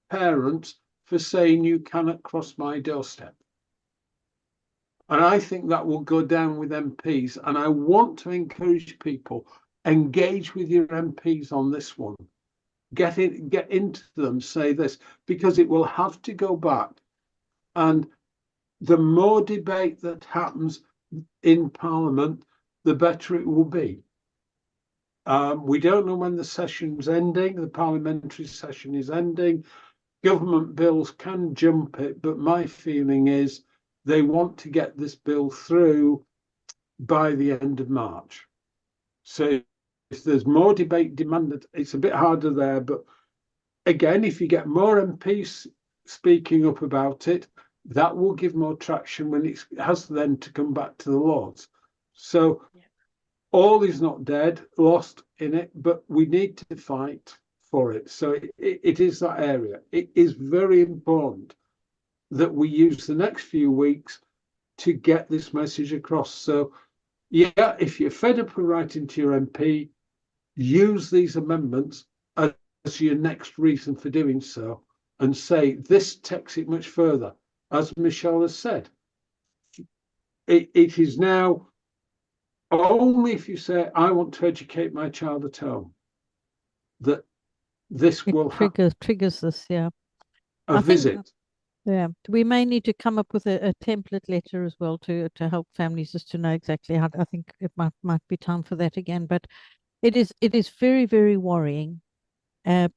parents for saying you cannot cross my doorstep. And I think that will go down with MPs. And I want to encourage people, engage with your MPs on this one. Get into them, say this, because it will have to go back. And the more debate that happens in Parliament, the better it will be. We don't know when the session's ending. The parliamentary session is ending. Government bills can jump it, but my feeling is they want to get this bill through by the end of March. So if there's more debate demanded, it's a bit harder there. But again, if you get more MPs speaking up about it, that will give more traction when it has then to come back to the Lords. So all is not dead, lost in it, but we need to fight for it. So it is that area. It is very important that we use the next few weeks to get this message across. So, yeah, if you're fed up of writing to your MP, use these amendments as your next reason for doing so and say, this takes it much further. As Michelle has said, it is now only if you say, I want to educate my child at home, that this will triggers this, yeah. a visit. Yeah, we may need to come up with a template letter as well to help families just to know exactly how. I think it might be time for that again. But it is very, very worrying.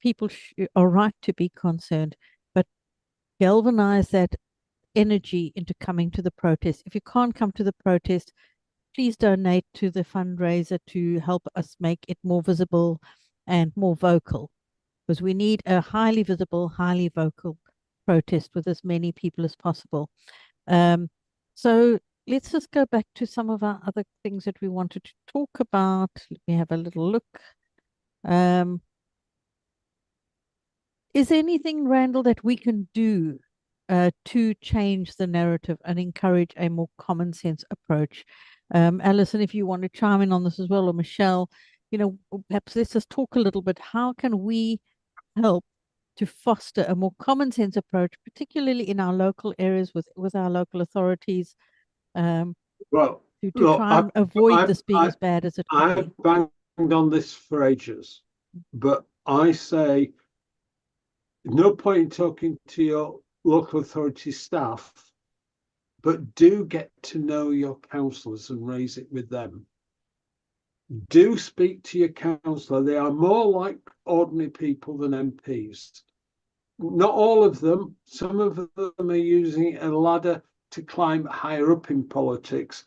People are right to be concerned, but galvanize that energy into coming to the protest. If you can't come to the protest, please donate to the fundraiser to help us make it more visible and more vocal, because we need a highly visible, highly vocal protest with as many people as possible. So let's just go back to some of our other things that we wanted to talk about. Let me have a little look. Is there anything, Randall, that we can do to change the narrative and encourage a more common sense approach? Alison, if you want to chime in on this as well, or Michelle, perhaps let's just talk a little bit. How can we help to foster a more common sense approach, particularly in our local areas with our local authorities, Well, to try and avoid this being as bad as it could be? I've banged on this for ages, but I say no point in talking to your local authority staff, but do get to know your councillors and raise it with them. Do speak to your councillor. They are more like ordinary people than MPs. Not all of them. Some of them are using a ladder to climb higher up in politics.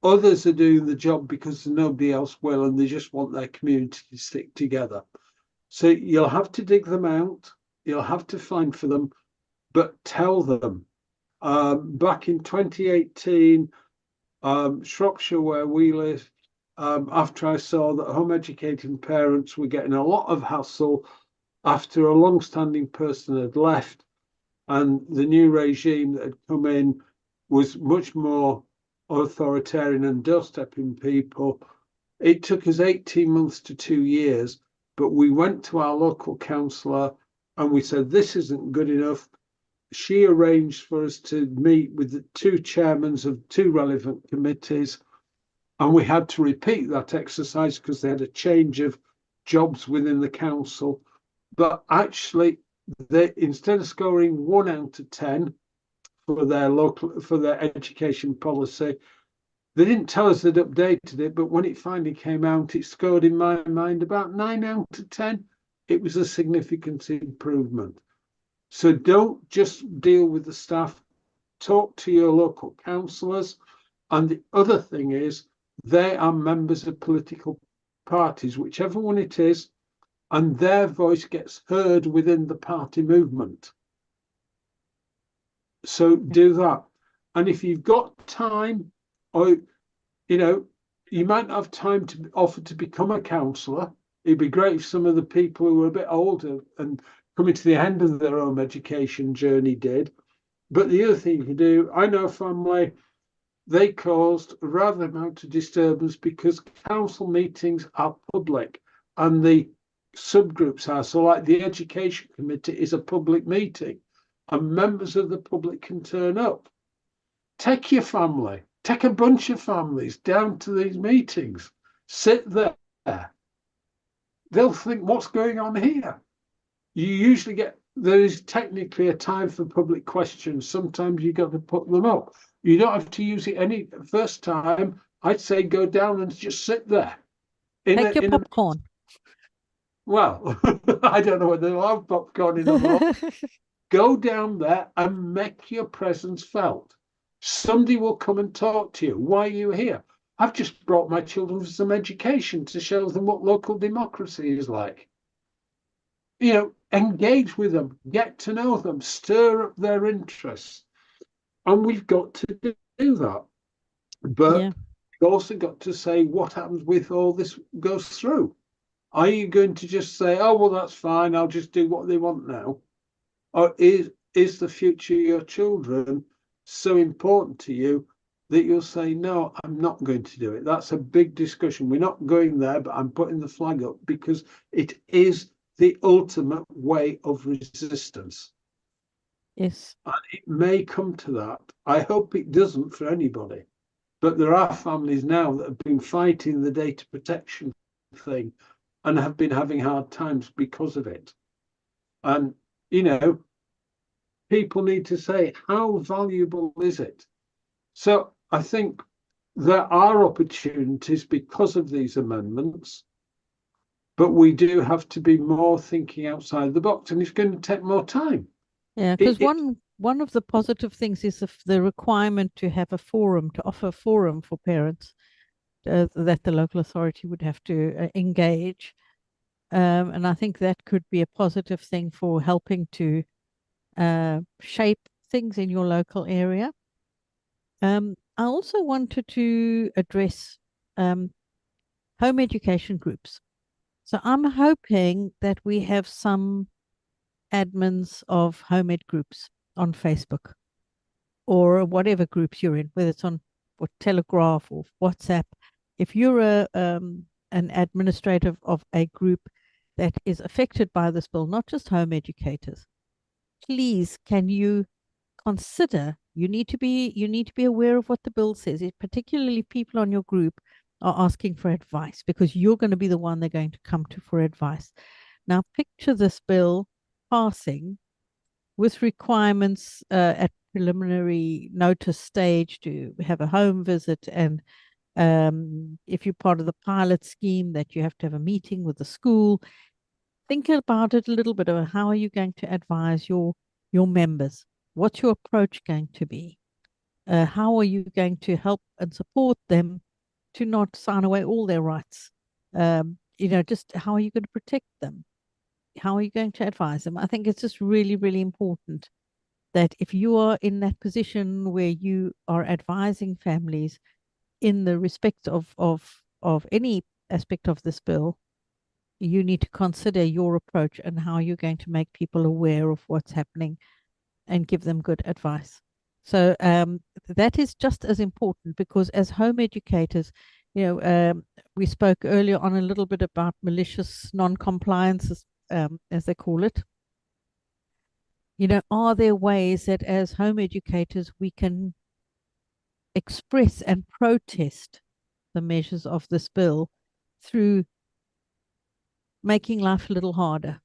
Others are doing the job because nobody else will, and they just want their community to stick together. So you'll have to dig them out. You'll have to find for them, but tell them. Back in 2018, Shropshire, where we live, after I saw that home educating parents were getting a lot of hassle after a long-standing person had left, and the new regime that had come in was much more authoritarian and doorstepping people. It took us 18 months to 2 years But we went to our local councillor and we said, this isn't good enough. She arranged for us to meet with the two chairmen of two relevant committees. And we had to repeat that exercise because they had a change of jobs within the council. But actually, they, instead of scoring 1 out of 10 for their education policy, they didn't tell us they'd updated it, but when it finally came out, it scored in my mind about 9 out of 10. It was a significant improvement. So don't just deal with the staff, talk to your local councillors. And the other thing is, they are members of political parties, whichever one it is, and their voice gets heard within the party movement. So do that. And if you've got time, or you might not have time to offer to become a councillor. It'd be great if some of the people who are a bit older and coming to the end of their own education journey did. But the other thing you can do, I know a family, they caused a rather amount of disturbance because council meetings are public and the subgroups are. So like the education committee is a public meeting and members of the public can turn up. Take your family, take a bunch of families down to these meetings, sit there. They'll think, what's going on here? You usually get, there is technically a time for public questions. Sometimes you got to put them up. You don't have to use it any first time. I'd say go down and just sit there. Take your popcorn. Well, I don't know whether they'll have popcorn in them or not. Go down there and make your presence felt. Somebody will come and talk to you. Why are you here? I've just brought my children for some education to show them what local democracy is like. Engage with them, get to know them, stir up their interests. And we've got to do that. But you've also got to say what happens with all this goes through. Are you going to just say, oh, well, that's fine, I'll just do what they want now? Or is the future of your children so important to you that you'll say, no, I'm not going to do it? That's a big discussion. We're not going there, but I'm putting the flag up because it is the ultimate way of resistance. Yes. And it may come to that. I hope it doesn't for anybody. But there are families now that have been fighting the data protection thing and have been having hard times because of it. And, people need to say, how valuable is it? So I think there are opportunities because of these amendments, but we do have to be more thinking outside the box, and it's going to take more time. Yeah, because one of the positive things is the requirement to have a forum, to offer a forum for parents that the local authority would have to engage. And I think that could be a positive thing for helping to shape things in your local area. I also wanted to address home education groups. So I'm hoping that we have some admins of home ed groups on Facebook or whatever groups you're in, whether it's on Telegraph or WhatsApp. If you're an administrator of a group that is affected by this bill, not just home educators, please can you consider, you need to be aware of what the bill says, particularly people on your group are asking for advice because you're going to be the one they're going to come to for advice. Now picture this bill passing with requirements at preliminary notice stage to have a home visit, and if you're part of the pilot scheme that you have to have a meeting with the school. Think about it a little bit of how are you going to advise your members? What's your approach going to be? How are you going to help and support them to not sign away all their rights? Just how are you going to protect them? How are you going to advise them? I think it's just really, really important that if you are in that position where you are advising families in the respect of any aspect of this bill, you need to consider your approach and how you're going to make people aware of what's happening and give them good advice. So that is just as important because as home educators, we spoke earlier on a little bit about malicious non-compliance, as they call it. Are there ways that as home educators we can express and protest the measures of this bill through making life a little harder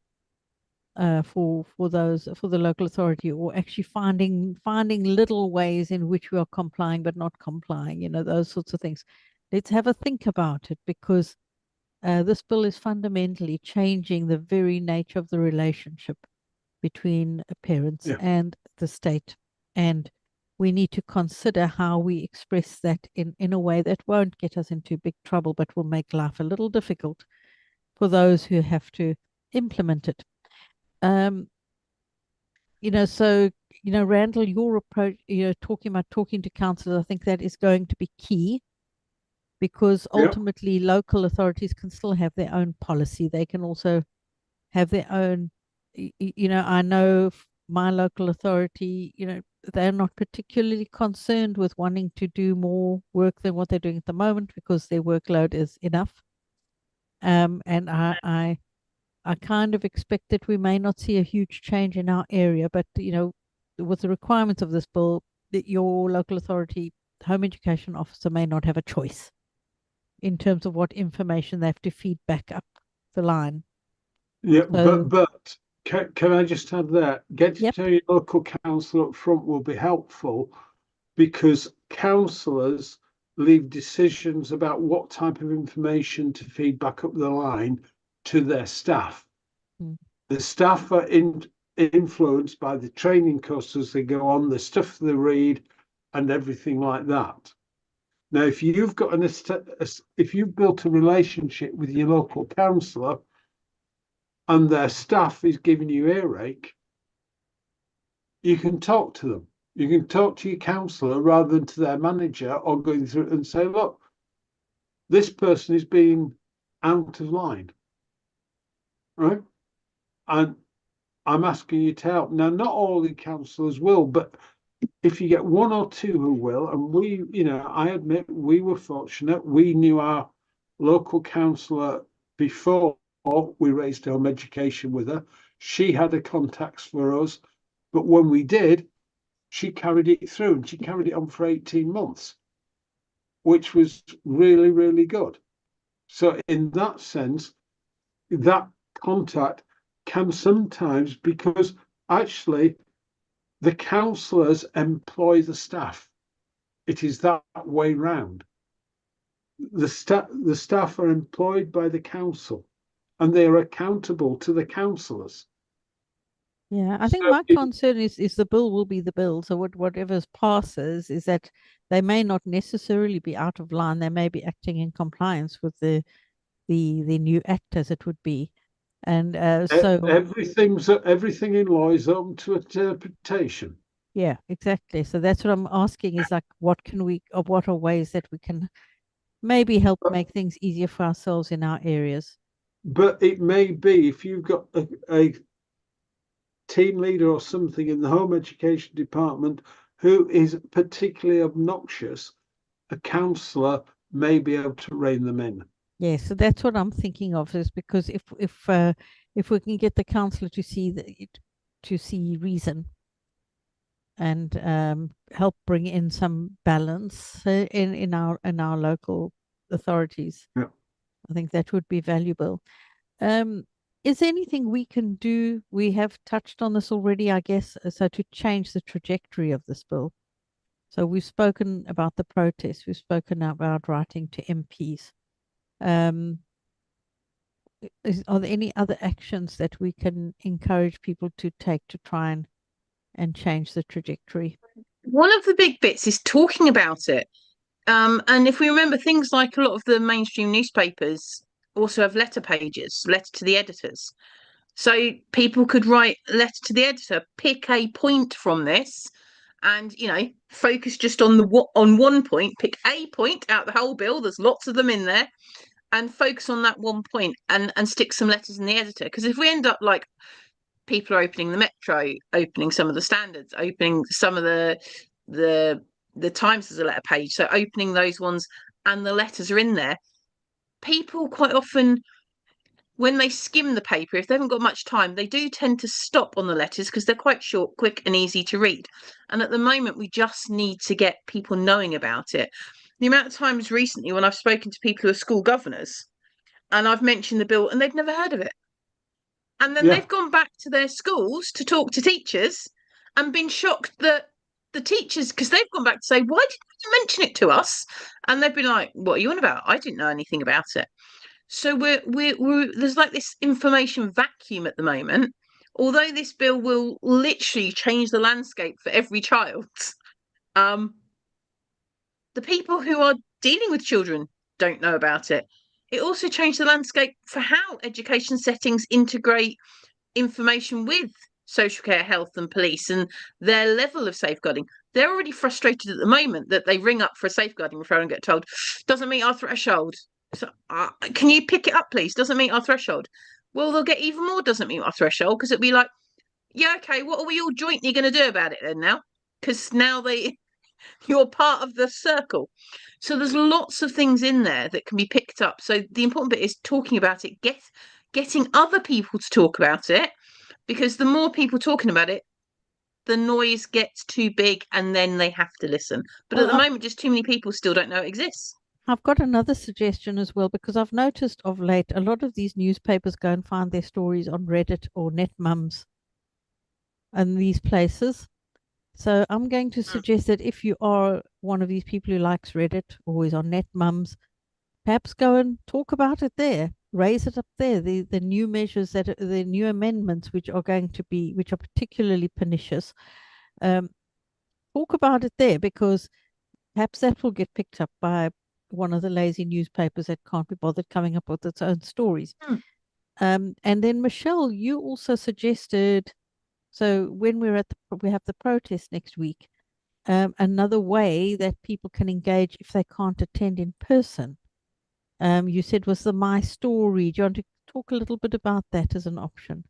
for the local authority, or actually finding little ways in which we are complying but not complying, those sorts of things. Let's have a think about it, because this bill is fundamentally changing the very nature of the relationship between parents and the state, and we need to consider how we express that in a way that won't get us into big trouble but will make life a little difficult for those who have to implement it. So, Randall, your approach, talking to councillors, I think that is going to be key, because ultimately local authorities can still have their own policy. They can also have their own, I know my local authority, they're not particularly concerned with wanting to do more work than what they're doing at the moment, because their workload is enough. And I kind of expect that we may not see a huge change in our area, but with the requirements of this bill, that your local authority home education officer may not have a choice in terms of what information they have to feed back up the line. Yeah, but can I just add that? Get to know your local council up front will be helpful, because councillors leave decisions about what type of information to feed back up the line to their staff. The staff are influenced by the training courses they go on, the stuff they read, and everything like that. Now, if you've got if you've built a relationship with your local councillor and their staff is giving you earache, you can talk to them. You can talk to your councillor rather than to their manager, or going through it and say, look, this person is being out of line, right? And I'm asking you to help. Now, not all the councillors will, but if you get one or two who will, and we, I admit we were fortunate. We knew our local councillor before we raised home education with her. She had the contacts for us, but when we did, she carried it through, and she carried it on for 18 months, which was really, really good. So in that sense, that contact can sometimes, because actually the councillors employ the staff. It is that way round. The staff are employed by the council, and they are accountable to the councillors. Yeah, I think my concern is the bill will be the bill. So whatever passes is that they may not necessarily be out of line. They may be acting in compliance with the new act, as it would be. And so everything in law is open to interpretation. Yeah, exactly. So that's what I'm asking, is like, what are ways that we can maybe help make things easier for ourselves in our areas? But it may be, if you've got a team leader or something in the home education department who is particularly obnoxious, a counsellor may be able to rein them in. Yeah, so that's what I'm thinking of, is because if we can get the counsellor to see reason and help bring in some balance in our local authorities, I think that would be valuable. Is there anything we can do? We have touched on this already, I guess, so to change the trajectory of this bill. So we've spoken about the protests, we've spoken about writing to MPs. Are there any other actions that we can encourage people to take to try and change the trajectory? One of the big bits is talking about it. And if we remember, things like a lot of the mainstream newspapers also have letter pages, letter to the editors. So people could write a letter to the editor, pick a point from this, and focus just on one point, pick a point out the whole bill. There's lots of them in there, and focus on that one point, and stick some letters in the editor. Because if we end up like people are opening the Metro, opening some of the standards, opening some of the the Times has a letter page, so opening those ones and the letters are in there. People quite often, when they skim the paper, if they haven't got much time, they do tend to stop on the letters because they're quite short, quick and easy to read. And at the moment, we just need to get people knowing about it. The amount of times recently when I've spoken to people who are school governors and I've mentioned the bill and they've never heard of it. And then they've gone back to their schools to talk to teachers and been shocked that the teachers, because they've gone back to say, why didn't you mention it to us? And they've been like, what are you on about? I didn't know anything about it. So we're there's like this information vacuum at the moment. Although this bill will literally change the landscape for every child, the people who are dealing with children don't know about it. It also changed the landscape for how education settings integrate information with social care, health and police and their level of safeguarding. They're already frustrated at the moment that they ring up for a safeguarding referral and get told, doesn't meet our threshold. So, can you pick it up, please? Doesn't meet our threshold. Well, they'll get even more doesn't meet our threshold because it'll be like, yeah, okay, what are we all jointly going to do about it then now? Because now you're part of the circle. So there's lots of things in there that can be picked up. So the important bit is talking about it, getting other people to talk about it, because the more people talking about it, the noise gets too big and then they have to listen. But at the moment, just too many people still don't know it exists. I've got another suggestion as well, because I've noticed of late a lot of these newspapers go and find their stories on Reddit or NetMums and these places. So I'm going to suggest that if you are one of these people who likes Reddit or is on NetMums, perhaps go and talk about it there, raise it up there, the new measures, the new amendments which are particularly pernicious. Talk about it there, because perhaps that will get picked up by one of the lazy newspapers that can't be bothered coming up with its own stories. And then Michelle, you also suggested, so when we have the protest next week, another way that people can engage if they can't attend in person, you said was the My Story. Do you want to talk a little bit about that as an option?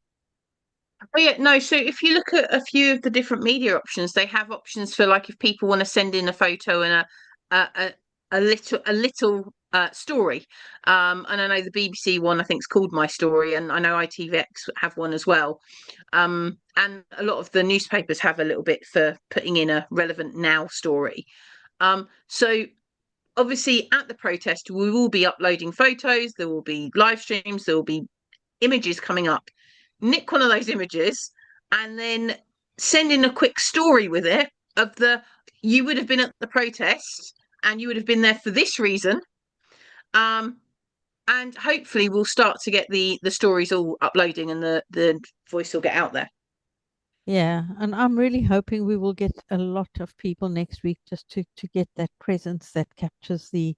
Oh yeah, no. So if you look at a few of the different media options, they have options for like if people want to send in a photo and a little story. And I know the BBC one I think is called My Story, and I know ITVX have one as well. And a lot of the newspapers have a little bit for putting in a relevant now story. So obviously at the protest we will be uploading photos, there will be live streams, there will be images coming up. Nick one of those images and then send in a quick story with it of you would have been at the protest and you would have been there for this reason. And hopefully we'll start to get the stories all uploading and the voice will get out there. Yeah, and I'm really hoping we will get a lot of people next week just to get that presence that captures the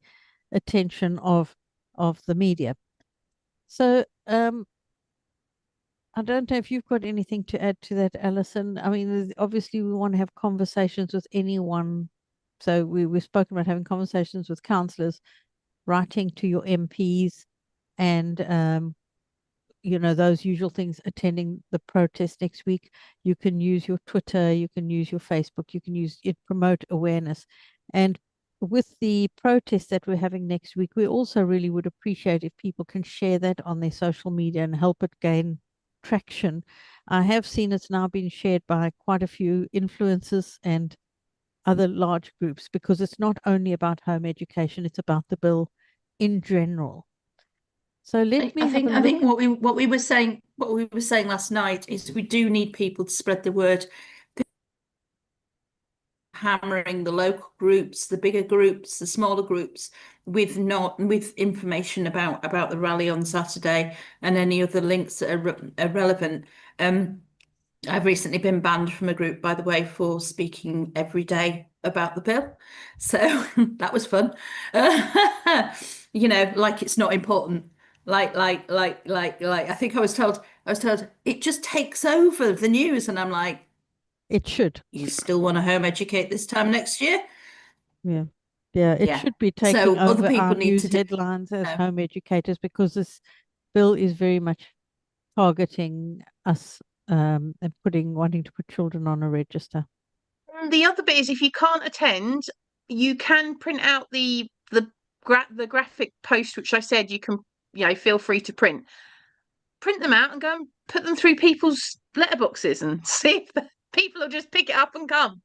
attention of the media. So I don't know if you've got anything to add to that, Alison. I mean, obviously we want to have conversations with anyone. So we've spoken about having conversations with councillors, writing to your MPs, and those usual things, attending the protest next week. You can use your Twitter, you can use your Facebook, you can use it, promote awareness. And with the protest that we're having next week, we also really would appreciate if people can share that on their social media and help it gain traction. I have seen it's now been shared by quite a few influencers and other large groups, because it's not only about home education, it's about the bill in general. So I think what we were saying last night is we do need people to spread the word, hammering the local groups, the bigger groups, the smaller groups with information about the rally on Saturday and any other links that are relevant. I've recently been banned from a group, by the way, for speaking every day about the bill. So that was fun. Like it's not important. Like I think I was told it just takes over the news, and I'm like, it should. You still want to home educate this time next year? Yeah. It should be taking over our news headlines as home educators, because this bill is very much targeting us and wanting to put children on a register. And the other bit is, if you can't attend, you can print out the graphic post, which I said you can, feel free to print them out and go and put them through people's letterboxes and see if people will just pick it up and come.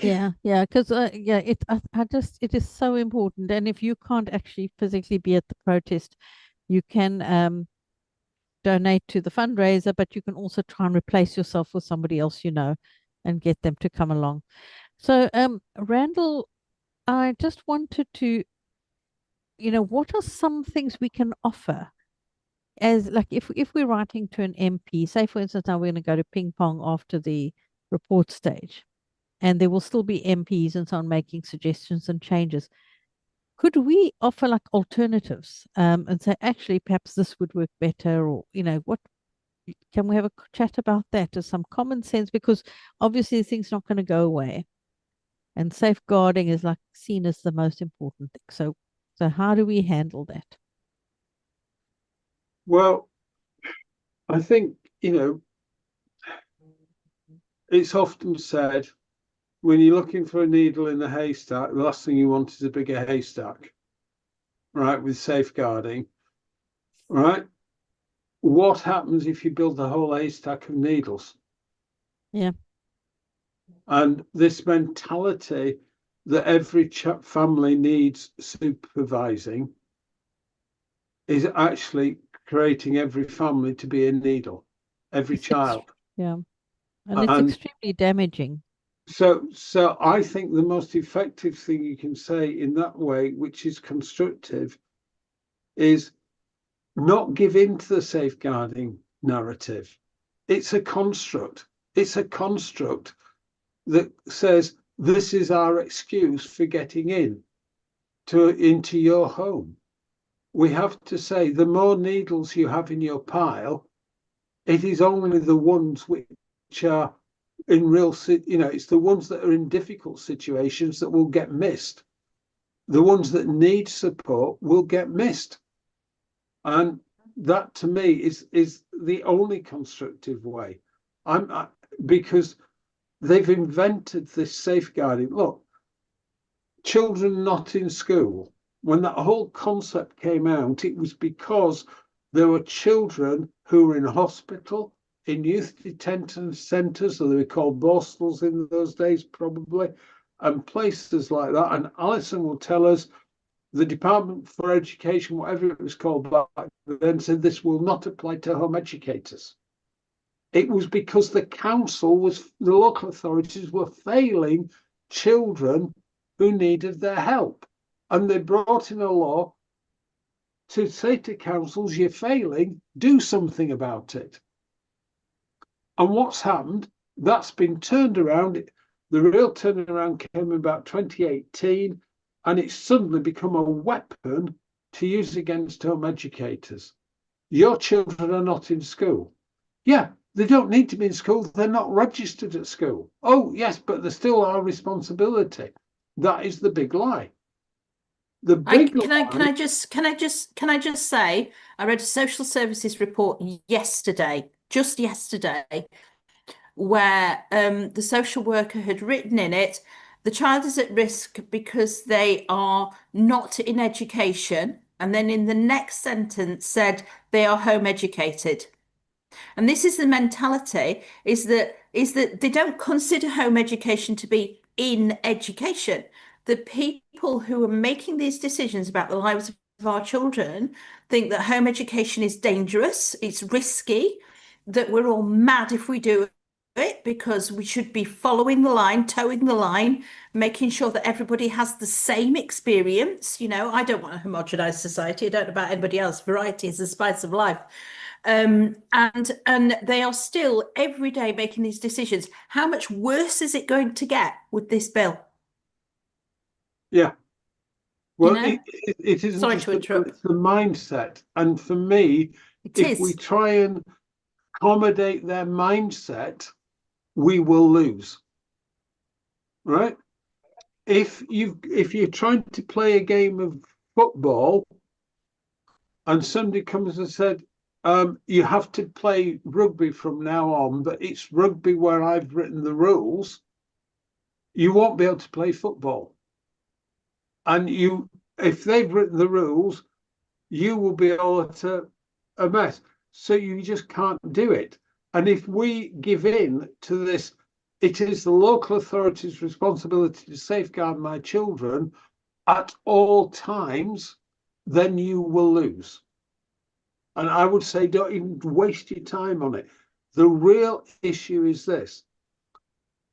Yeah, because it is so important. And if you can't actually physically be at the protest, you can donate to the fundraiser, but you can also try and replace yourself with somebody else and get them to come along. So, Randall, I just wanted to, what are some things we can offer as, like, if we're writing to an MP, say for instance, now we're going to go to ping pong after the report stage, and there will still be MPs and so on making suggestions and changes. Could we offer like alternatives and say, actually, perhaps this would work better, or, what can we have a chat about that as some common sense? Because obviously, the thing's not going to go away, and safeguarding is like seen as the most important thing. So how do we handle that? Well, I think, it's often said, when you're looking for a needle in a haystack, the last thing you want is a bigger haystack, right? With safeguarding, right? What happens if you build a whole haystack of needles? Yeah. And this mentality that every family needs supervising is actually creating every family to be a needle, every child. Yeah. And it's extremely damaging. So I think the most effective thing you can say in that way, which is constructive, is not give in to the safeguarding narrative. It's a construct. It's a construct that says this is our excuse for getting into your home. We have to say, the more needles you have in your pile, it is only the ones which are in real, it's the ones that are in difficult situations that will get missed. The ones that need support will get missed. And that, to me, is the only constructive way. Because they've invented this safeguarding. Look, children not in school, when that whole concept came out, it was because there were children who were in hospital, in youth detention centres, so they were called bostels in those days, probably, and places like that. And Alison will tell us the Department for Education, whatever it was called back then, said this will not apply to home educators. It was because the local authorities were failing children who needed their help. And they brought in a law to say to councils, you're failing, do something about it. And what's happened? That's been turned around. The real turnaround came in about 2018, and it's suddenly become a weapon to use against home educators. Your children are not in school. Yeah, they don't need to be in school. They're not registered at school. Oh, yes, but they're still our responsibility. That is the big lie. Can I just say, I read a social services report just yesterday, where the social worker had written in it, the child is at risk because they are not in education, and then in the next sentence said they are home educated. And this is the mentality, is that they don't consider home education to be in education. The people who are making these decisions about the lives of our children think that home education is dangerous, it's risky, that we're all mad if we do it, because we should be following the line, towing the line, making sure that everybody has the same experience. I don't want a homogenized society. I don't know about anybody else. Variety is the spice of life. And they are still every day making these decisions. How much worse is it going to get with this bill? Yeah. Well, it isn't Sorry just to interrupt. it's the mindset. And for me, if we try and accommodate their mindset, we will lose. Right? If you're trying to play a game of football and somebody comes and said, you have to play rugby from now on, but it's rugby where I've written the rules. you won't be able to play football. And if they've written the rules, you will be all at a mess. So you just can't do it. And if we give in to this, it is the local authority's responsibility to safeguard my children at all times, then you will lose. And I would say, don't even waste your time on it. The real issue is this.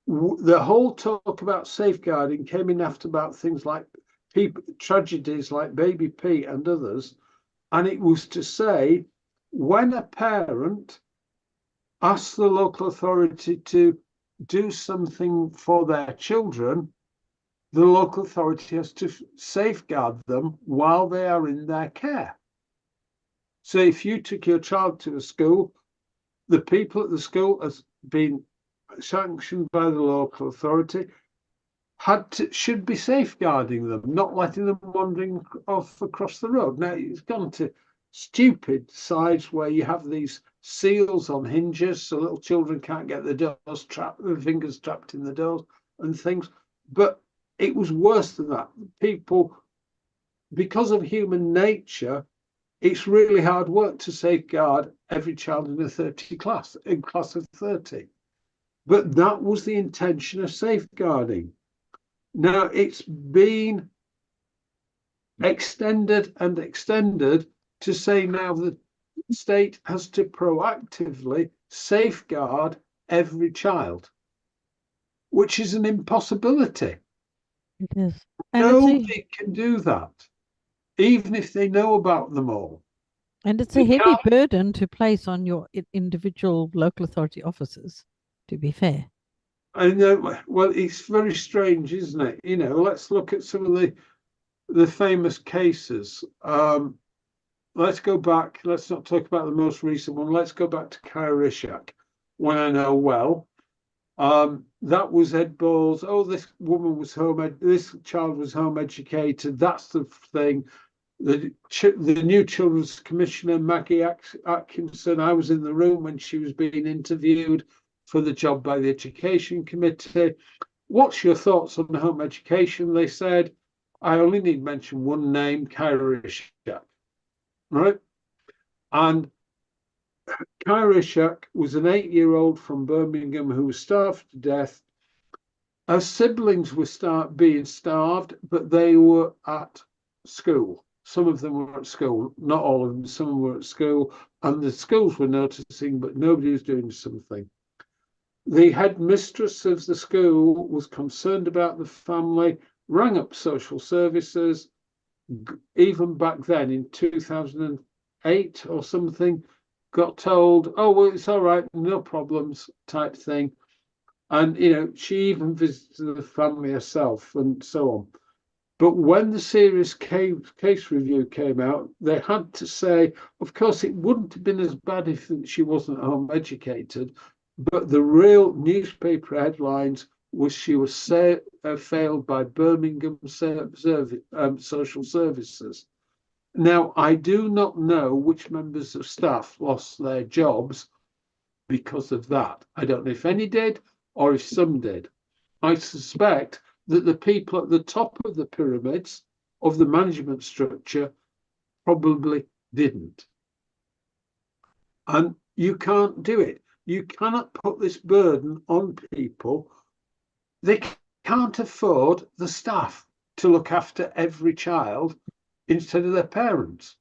The whole talk about safeguarding came in after about things like tragedies like Baby Pete and others. And it was to say, when a parent asks the local authority to do something for their children, the local authority has to safeguard them while they are in their care. So if you took your child to a school, the people at the school has been sanctioned by the local authority, should be safeguarding them, not letting them wandering off across the road. Now it's gone to stupid sides where you have these seals on hinges so little children can't get the doors trapped, their fingers trapped in the doors and things. But it was worse than that. People, because of human nature, it's really hard work to safeguard every child in a 30 class, in class of 30. But that was the intention of safeguarding. Now it's been extended and extended to say now the state has to proactively safeguard every child, which is an impossibility. It is. And Nobody can do that, even if they know about them all. And it's a heavy burden to place on your individual local authority officers, to be fair. I know. Well, it's very strange, isn't it? You know, let's look at some of the famous cases. Let's go back. Let's not talk about the most recent one. Let's go back to Kyrishak, one I know well. That was Ed Ball's. Oh, this woman was this child was home educated. That's the thing. The new Children's Commissioner, Maggie Atkinson, I was in the room when she was being interviewed for the job by the Education Committee. What's your thoughts on home education? They said, I only need mention one name, Kyrishak, right? And Kyrishak was an 8-year-old from Birmingham who was starved to death. Her siblings were being starved, but they were at school. Some of them were at school, not all of them, some of them were at school, and the schools were noticing, but nobody was doing something. The headmistress of the school was concerned about the family, rang up social services, even back then in 2008 or something, got told, oh, well, it's all right, no problems type thing. And, you know, she even visited the family herself and so on. But when the serious case review came out, they had to say, of course, it wouldn't have been as bad if she wasn't home educated, but the real newspaper headlines was she was failed by Birmingham social services. Now, I do not know which members of staff lost their jobs because of that. I don't know if any did or if some did. I suspect that the people at the top of the pyramids of the management structure probably didn't. And you can't do it. You cannot put this burden on people. They can't afford the staff to look after every child instead of their parents.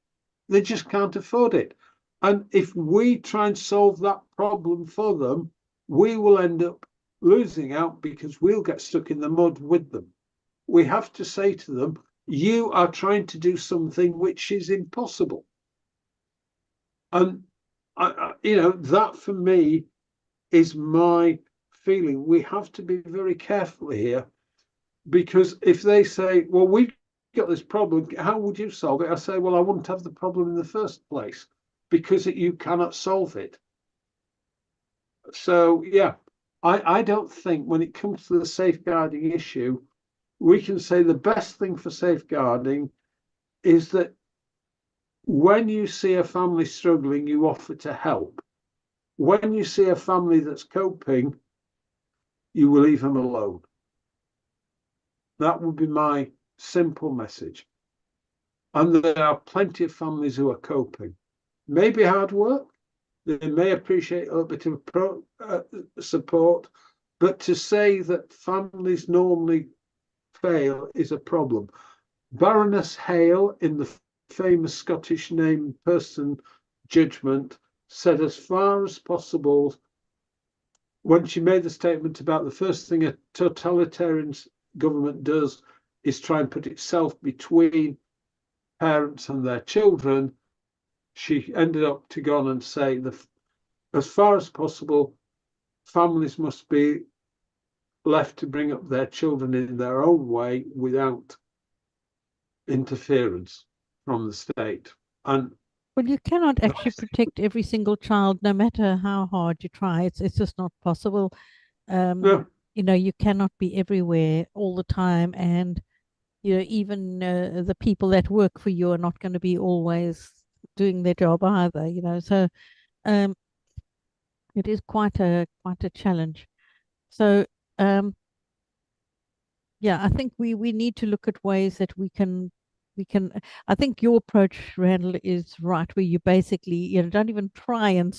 They just can't afford it. And if we try and solve that problem for them, we will end up losing out because we'll get stuck in the mud with them. We have to say to them, you are trying to do something which is impossible. And, you know, that for me is my feeling. We have to be very careful here, because if they say, well, we've got this problem, how would you solve it? I say, well, I wouldn't have the problem in the first place because you cannot solve it. So, yeah, I don't think when it comes to the safeguarding issue, we can say the best thing for safeguarding is that when you see a family struggling, you offer to help. When you see a family that's coping, you will leave them alone. That would be my simple message. And there are plenty of families who are coping. Maybe hard work. They may appreciate a little bit of support, but to say that families normally fail is a problem. Baroness Hale, in the famous Scottish named person judgment, said as far as possible, when she made the statement about the first thing a totalitarian government does is try and put itself between parents and their children, she ended up to go on and say that as far as possible, families must be left to bring up their children in their own way without interference from the state. And well, you cannot actually protect every single child, no matter how hard you try. It's just not possible. no, You cannot be everywhere all the time, and even the people that work for you are not going to be always doing their job either. So it is quite a challenge. So yeah, I think we need to look at ways that we can. I think your approach, Randall, is right, where you basically don't even try and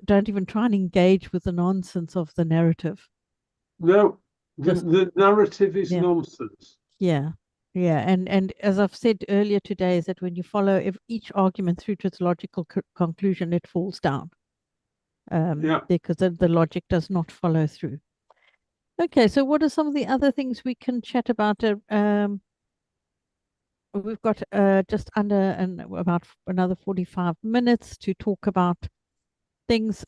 don't even try and engage with the nonsense of the narrative. no, Just the narrative is yeah. nonsense. Yeah, and as I've said earlier today, is that when you follow each argument through to its logical conclusion, it falls down. Yeah. Because the logic does not follow through. Okay, so what are some of the other things we can chat about? We've got just under about another 45 minutes to talk about things.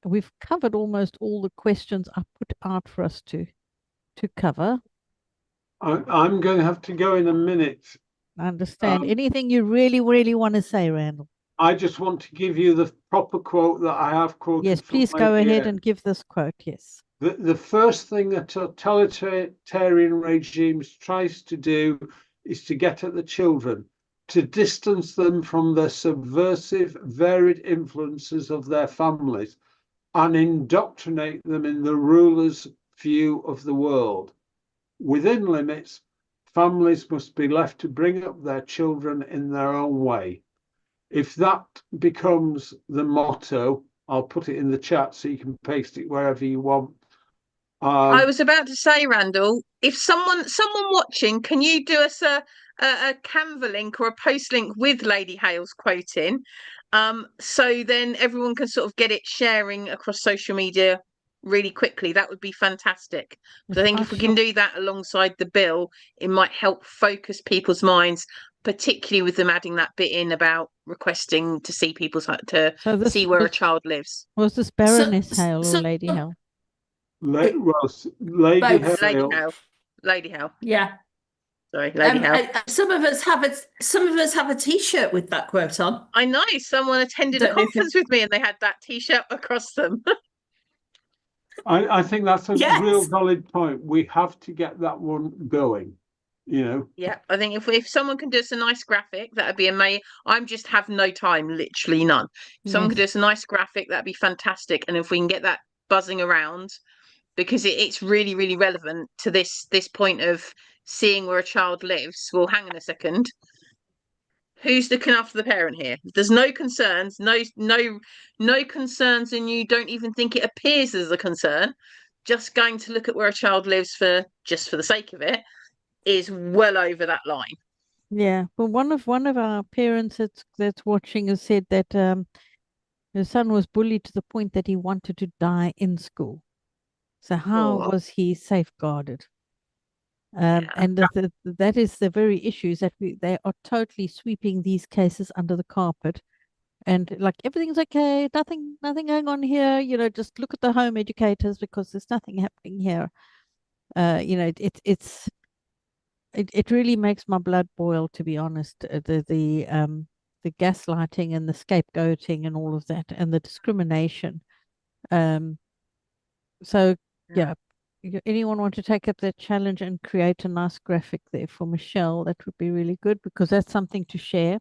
We've covered almost all the questions I put out for us to cover. I'm going to have to go in a minute. I understand. Anything you really, really want to say, Randall? I just want to give you the proper quote that I have quoted. Yes, please go ahead and give this quote. Yes. The first thing a totalitarian regime tries to do is to get at the children, to distance them from the subversive, varied influences of their families and indoctrinate them in the ruler's view of the world. Within limits, families must be left to bring up their children in their own way. If that becomes the motto, I'll put it in the chat so you can paste it wherever you want. I was about to say, Randall, if someone watching, can you do us a Canva link or a post link with Lady Hale's quoting, so then everyone can sort of get it sharing across social media really quickly? That would be fantastic. But I think if we can do that alongside the bill, it might help focus people's minds, particularly with them adding that bit in about requesting to see see where a child lives. Was this Baroness Hale or Lady Hale? Lady Hale. Lady Hale. Yeah. Sorry, Lady Hale. Some of us have a T-shirt with that quote on. I know someone attended a conference with me and they had that T-shirt across them. I think that's a real valid point. We have to get that one going. Yeah, I think if someone can do us a nice graphic, that'd be amazing. Just have no time, literally none. If someone could do us a nice graphic, that'd be fantastic. And if we can get that buzzing around, because it's really, really relevant to this point of seeing where a child lives. Well, hang on a second. Who's looking after the parent here? There's no concerns, no concerns, and you don't even think it appears as a concern. Just going to look at where a child lives for the sake of it is well over that line. Yeah, well, one of our parents that's watching has said that her son was bullied to the point that he wanted to die in school. So how was he safeguarded? And that is the very issues that they are totally sweeping these cases under the carpet, and like everything's okay, nothing going on here. Just look at the home educators because there's nothing happening here. It really makes my blood boil, to be honest. The gaslighting and the scapegoating and all of that, and the discrimination. So yeah. Anyone want to take up that challenge and create a nice graphic there for Michelle? That would be really good, because that's something to share.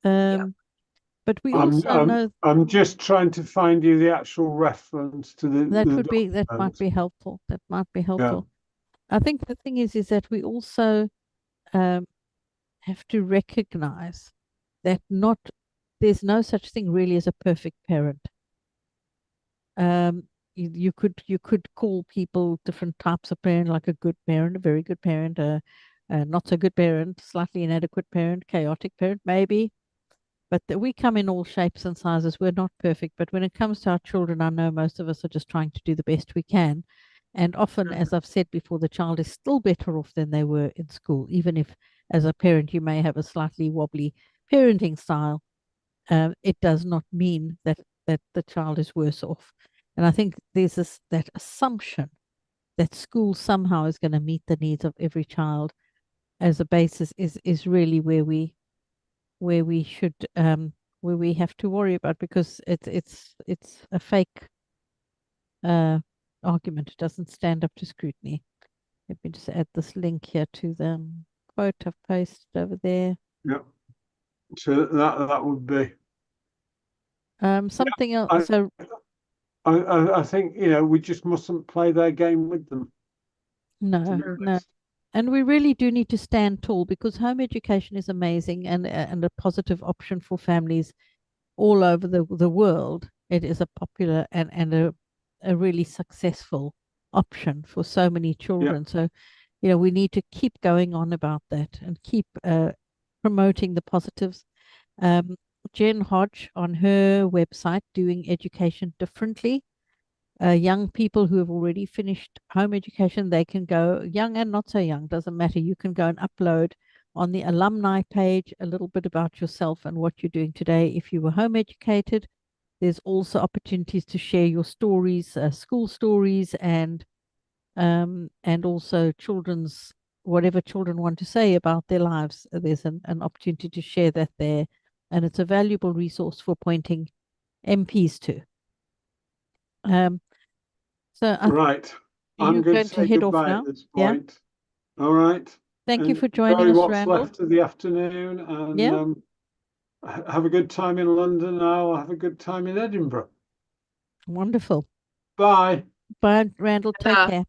But we also know. I'm just trying to find you the actual reference to the. That might be helpful. That might be helpful. I think the thing is that we also have to recognize that there's no such thing really as a perfect parent. You could call people different types of parent, like a good parent, a very good parent, a not so good parent, slightly inadequate parent, chaotic parent, maybe. But we come in all shapes and sizes. We're not perfect, but when it comes to our children, I know most of us are just trying to do the best we can. And often, as I've said before, the child is still better off than they were in school, even if, as a parent, you may have a slightly wobbly parenting style. It does not mean that the child is worse off. And I think there's that assumption that school somehow is going to meet the needs of every child as a basis is really where we should where we have to worry about, because it's a fake argument. It doesn't stand up to scrutiny. Let me just add this link here to the quote I've pasted over there. Yeah. So that would be Something else. I, So I think, we just mustn't play their game with them. no. And we really do need to stand tall, because home education is amazing and a positive option for families all over the world. It is a popular and a really successful option for so many children. So, we need to keep going on about that and keep promoting the positives. Jen Hodge on her website, Doing Education Differently. Young people who have already finished home education, they can go, young and not so young, doesn't matter. You can go and upload on the alumni page a little bit about yourself and what you're doing today. If you were home educated, there's also opportunities to share your stories, school stories, and also children's, whatever children want to say about their lives. There's an opportunity to share that there, and it's a valuable resource for pointing MPs to. So Right. I'm you're going going to to say head off goodbye now. at this Yeah. point. All right. Thank you And for joining enjoy us, what's Randall. left of the afternoon, and Yeah. have a good time in London. I'll have a good time in Edinburgh. Wonderful. Bye. Bye, Randall. Take care.